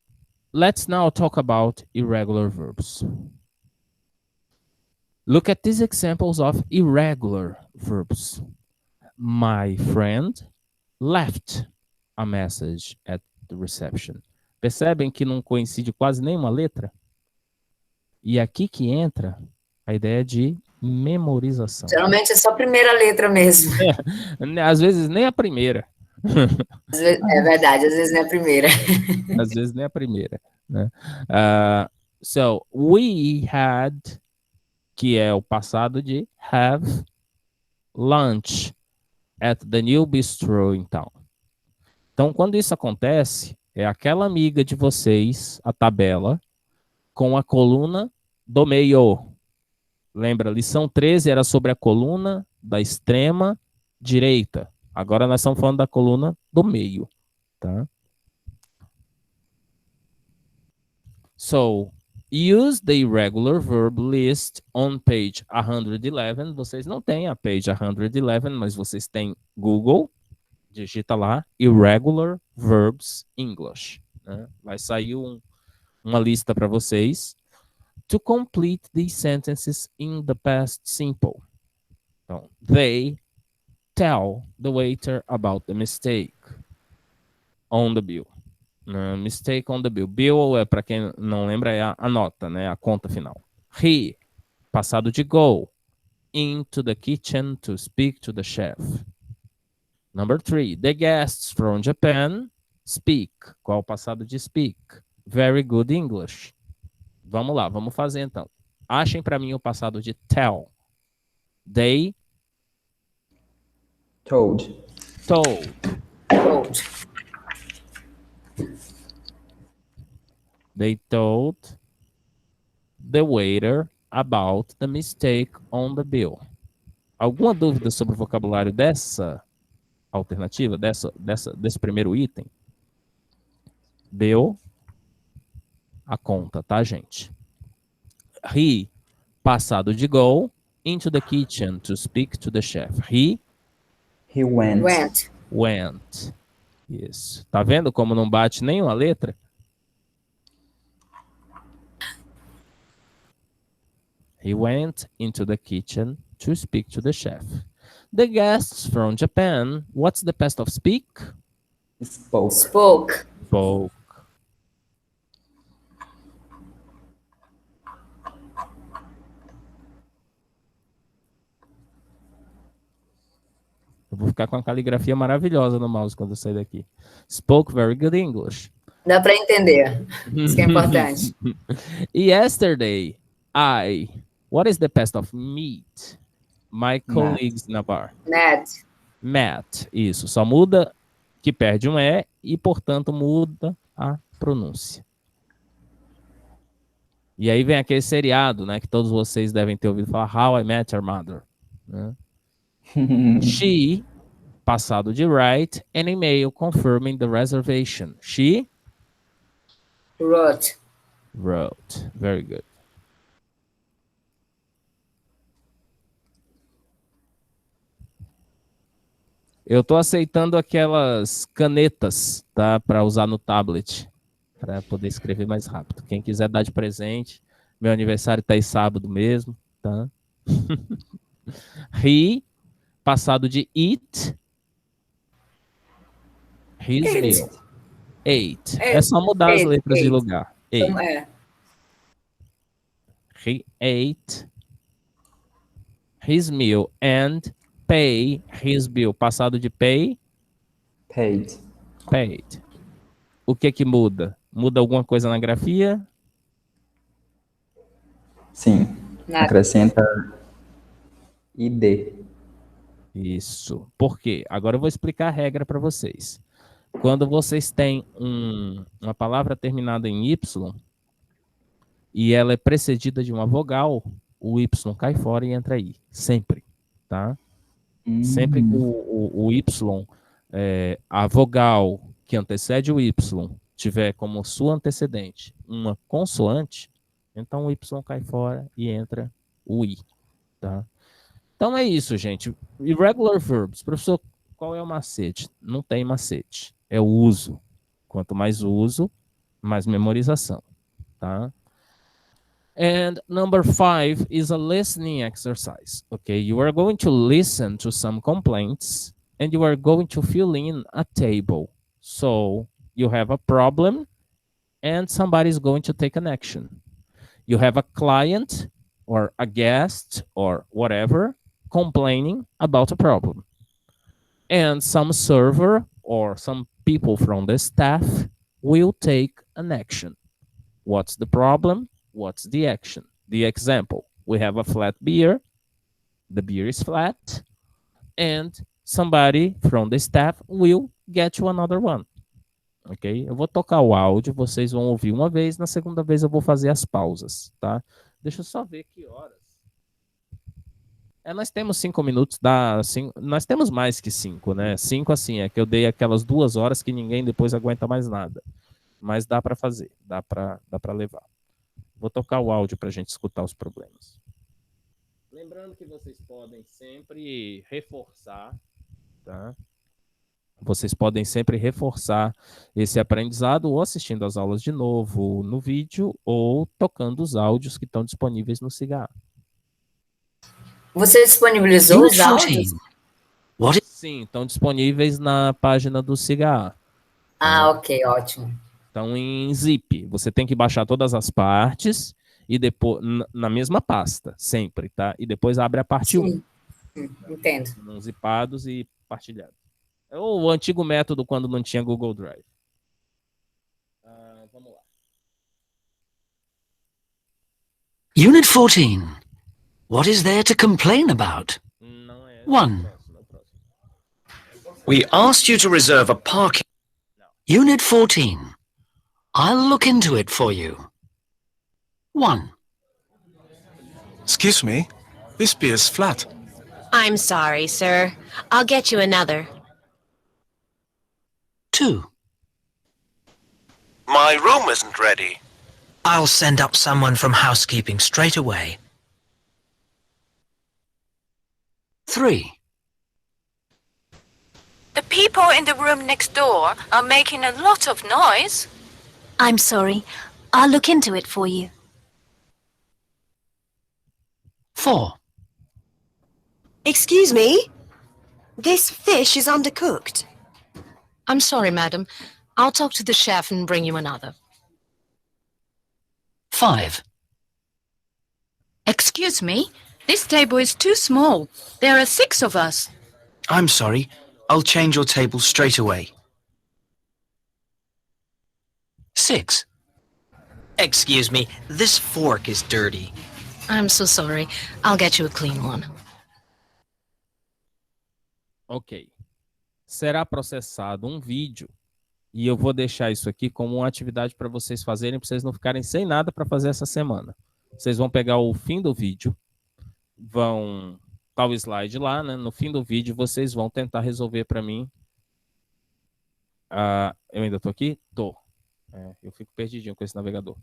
let's now talk about irregular verbs. Look at these examples of irregular verbs. My friend left a message at the reception. Percebem que não coincide quase nenhuma letra? E aqui que entra a ideia de memorização.
Geralmente é só a primeira letra mesmo.
Às vezes nem a primeira.
É verdade, às vezes nem a primeira.
Às vezes nem a primeira, né? So, we had, que é o passado de have, lunch at the new bistro in town. Então, quando isso acontece, é aquela amiga de vocês, a tabela, com a coluna do meio. Lembra, lição 13 era sobre a coluna da extrema direita. Agora nós estamos falando da coluna do meio, tá? So, use the irregular verb list on page 111. Vocês não têm a page 111, mas vocês têm Google. Digita lá, irregular verbs English, né? Vai sair uma lista para vocês. To complete these sentences in the past simple. Então, they tell the waiter about the mistake on the bill. Mistake on the bill. Bill, para quem não lembra, é a nota, né? A conta final. He, passado de go, into the kitchen to speak to the chef. Number 3, the guests from Japan speak. Qual o passado de speak? Very good English. Vamos lá, vamos fazer então. Achem para mim o passado de tell. They
told.
Told. They told the waiter about the mistake on the bill. Alguma dúvida sobre o vocabulário dessa alternativa, desse primeiro item? Deu a conta, tá, gente? He, passado de go, into the kitchen to speak to the chef. He
He went.
Went.
Went. Isso. Tá vendo como não bate nenhuma letra? He went into the kitchen to speak to the chef. The guests from Japan, what's the past of speak?
Spoke.
Spoke.
Spoke. Eu vou ficar com a caligrafia maravilhosa no mouse quando eu sair daqui. Spoke very good English.
Dá para entender. Isso que é importante.
Yesterday, what is the past of meet? My colleagues na bar. Met. Isso. Só muda que perde um E e, portanto, muda a pronúncia. E aí vem aquele seriado, né? Que todos vocês devem ter ouvido falar, How I Met Your Mother. Né? She, passado de write, an email confirming the reservation. She
wrote.
Very good. Eu tô aceitando aquelas canetas, tá? Para usar no tablet, para poder escrever mais rápido. Quem quiser dar de presente, meu aniversário tá aí sábado mesmo, tá? He, passado de eat. His meal. Ate. É só mudar as letras de lugar. Ate. He ate his meal and pay his bill. Passado de pay?
Paid.
Paid. O que que muda? Muda alguma coisa na grafia?
Sim.
Nada.
Acrescenta ID.
Isso. Por quê? Agora eu vou explicar a regra para vocês. Quando vocês têm uma palavra terminada em Y e ela é precedida de uma vogal, o Y cai fora e entra I. Sempre. Tá? Sempre que o Y, a vogal que antecede o Y, tiver como sua antecedente uma consoante, então o Y cai fora e entra o I. Tá? Então é isso, gente. Irregular verbs. Professor, qual é o macete? Não tem macete. É o uso. Quanto mais uso, mais memorização. Tá? And number 5 is a listening exercise. Okay, you are going to listen to some complaints and you are going to fill in a table. So you have a problem and somebody is going to take an action. You have a client or a guest or whatever complaining about a problem. And some server or some people from the staff will take an action. What's the problem? What's the action? The example, we have a flat beer. The beer is flat. And somebody from the staff will get you another one. Ok? Eu vou tocar o áudio, vocês vão ouvir uma vez, na segunda vez eu vou fazer as pausas, tá? Deixa eu só ver que horas. Nós temos 5 minutos, nós temos mais que 5, né? 5 assim, é que eu dei aquelas 2 horas que ninguém depois aguenta mais nada. Mas dá para fazer, dá para levar. Vou tocar o áudio para a gente escutar os problemas. Lembrando que vocês podem sempre reforçar, tá? Vocês podem sempre reforçar esse aprendizado ou assistindo as aulas de novo no vídeo ou tocando os áudios que estão disponíveis no CIGA.
Você disponibilizou os áudios?
Sim, estão disponíveis na página do CIGA.
Ah, ok, ótimo.
Então, em zip, você tem que baixar todas as partes e depois na mesma pasta, sempre, tá? E depois abre a parte 1.
Entendo.
Zipados e partilhados. É o antigo método quando não tinha Google Drive. Vamos lá.
Unit 14. What is there to complain about? 1.
We asked you to reserve a parking.
Unit 14. I'll look into it for you. 1.
Excuse me, this beer's flat.
I'm sorry, sir. I'll get you another.
2.
My room isn't ready.
I'll send up someone from housekeeping straight away.
3.
The people in the room next door are making a lot of noise.
I'm sorry. I'll look into it for you.
4.
Excuse me? This fish is undercooked.
I'm sorry, madam. I'll talk to the chef and bring you another.
5.
Excuse me? This table is too small. There are 6 of us.
I'm sorry. I'll change your table straight away.
6.
Excuse me, this fork is dirty.
I'm so sorry. I'll get you a clean one.
Ok. Será processado um vídeo e eu vou deixar isso aqui como uma atividade para vocês fazerem, para vocês não ficarem sem nada para fazer essa semana. Vocês vão pegar o fim do vídeo, vão tá o slide lá, né? No fim do vídeo vocês vão tentar resolver para mim. Eu ainda tô aqui? Tô. Eu fico perdidinho com esse navegador.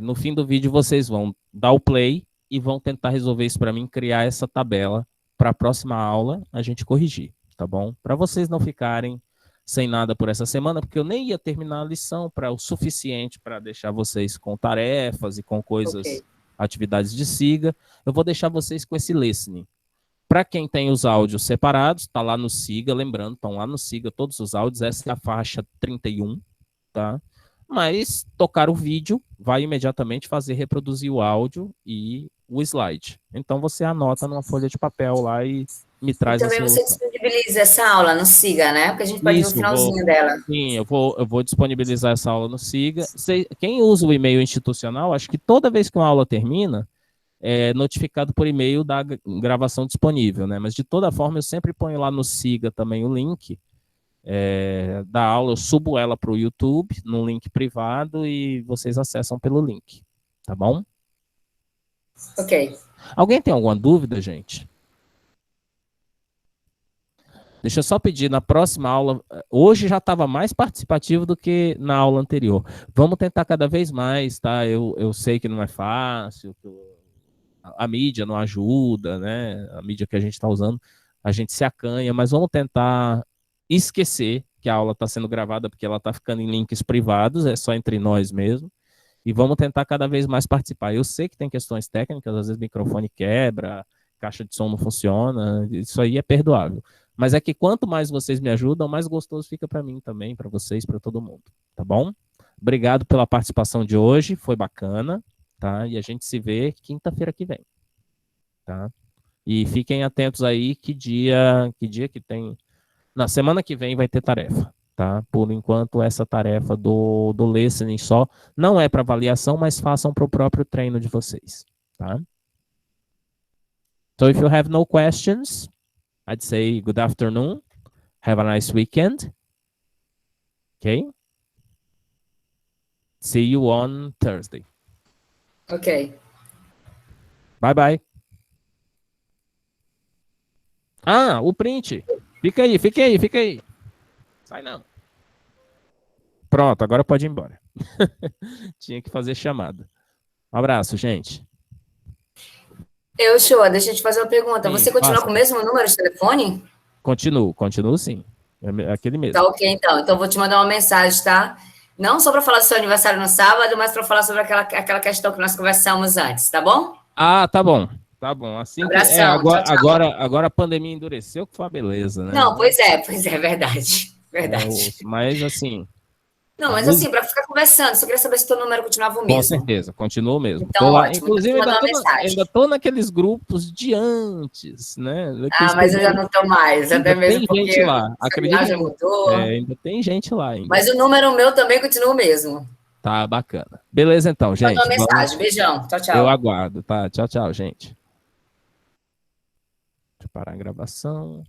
No fim do vídeo vocês vão dar o play e vão tentar resolver isso para mim, criar essa tabela para a próxima aula a gente corrigir, tá bom? Para vocês não ficarem sem nada por essa semana, porque eu nem ia terminar a lição para o suficiente para deixar vocês com tarefas e com coisas, atividades de SIGA. Eu vou deixar vocês com esse listening. Para quem tem os áudios separados, tá lá no SIGA, lembrando, estão lá no SIGA todos os áudios, essa é a faixa 31, tá? Mas tocar o vídeo vai imediatamente reproduzir o áudio e o slide. Então você anota numa folha de papel lá e me traz
também você disponibiliza essa aula no SIGA, né? Porque a gente pode ver o finalzinho dela.
Sim, eu vou disponibilizar essa aula no SIGA. Quem usa o e-mail institucional, acho que toda vez que uma aula termina, é notificado por e-mail da gravação disponível, né? Mas de toda forma, eu sempre ponho lá no SIGA também o link da aula, eu subo ela para o YouTube, no link privado, e vocês acessam pelo link, tá bom?
Ok.
Alguém tem alguma dúvida, gente? Deixa eu só pedir, na próxima aula, hoje já estava mais participativo do que na aula anterior. Vamos tentar cada vez mais, tá? Eu sei que não é fácil, que a mídia não ajuda, né? A mídia que a gente está usando, a gente se acanha, mas vamos tentar esquecer que a aula está sendo gravada, porque ela está ficando em links privados, é só entre nós mesmo, e vamos tentar cada vez mais participar. Eu sei que tem questões técnicas, às vezes o microfone quebra, caixa de som não funciona, isso aí é perdoável. Mas é que quanto mais vocês me ajudam, mais gostoso fica para mim também, para vocês, para todo mundo, tá bom? Obrigado pela participação de hoje, foi bacana, tá? E a gente se vê quinta-feira que vem, tá? E fiquem atentos aí que dia que tem. Na semana que vem vai ter tarefa, tá? Por enquanto, essa tarefa do listening só não é para avaliação, mas façam para o próprio treino de vocês, tá? So if you have no questions, I'd say good afternoon, have a nice weekend, okay? See you on Thursday.
Ok.
Bye, bye. Ah, o print. Fica aí. Sai não. Pronto, agora pode ir embora. Tinha que fazer chamada. Um abraço, gente.
Show, deixa eu te fazer uma pergunta.
Sim,
você continua com o mesmo número de telefone?
Continuo sim. É aquele mesmo.
Tá ok, então. Então, vou te mandar uma mensagem, tá? Não só para falar do seu aniversário no sábado, mas para falar sobre aquela questão que nós conversamos antes, tá bom?
Ah, tá bom. Tá bom. Assim
abração,
que,
tchau, tchau.
Agora a pandemia endureceu, que foi uma beleza, né?
Não, pois é, verdade. Verdade.
Mas assim...
Não, mas assim, para ficar conversando, só queria saber se o teu número continuava o mesmo.
Com certeza, continua mesmo.
Então,
lá,
ótimo.
inclusive, ainda tô naqueles grupos de antes, né?
Mas eu já não tô mais, até mesmo porque
gente lá. Acredito
já mudou.
Ainda tem gente lá ainda.
Mas o número meu também continua o mesmo.
Tá, bacana. Beleza, então, gente.
Manda uma mensagem. Beijão. Tchau, tchau.
Eu aguardo, tá? Tchau, gente. Deixa eu parar a gravação.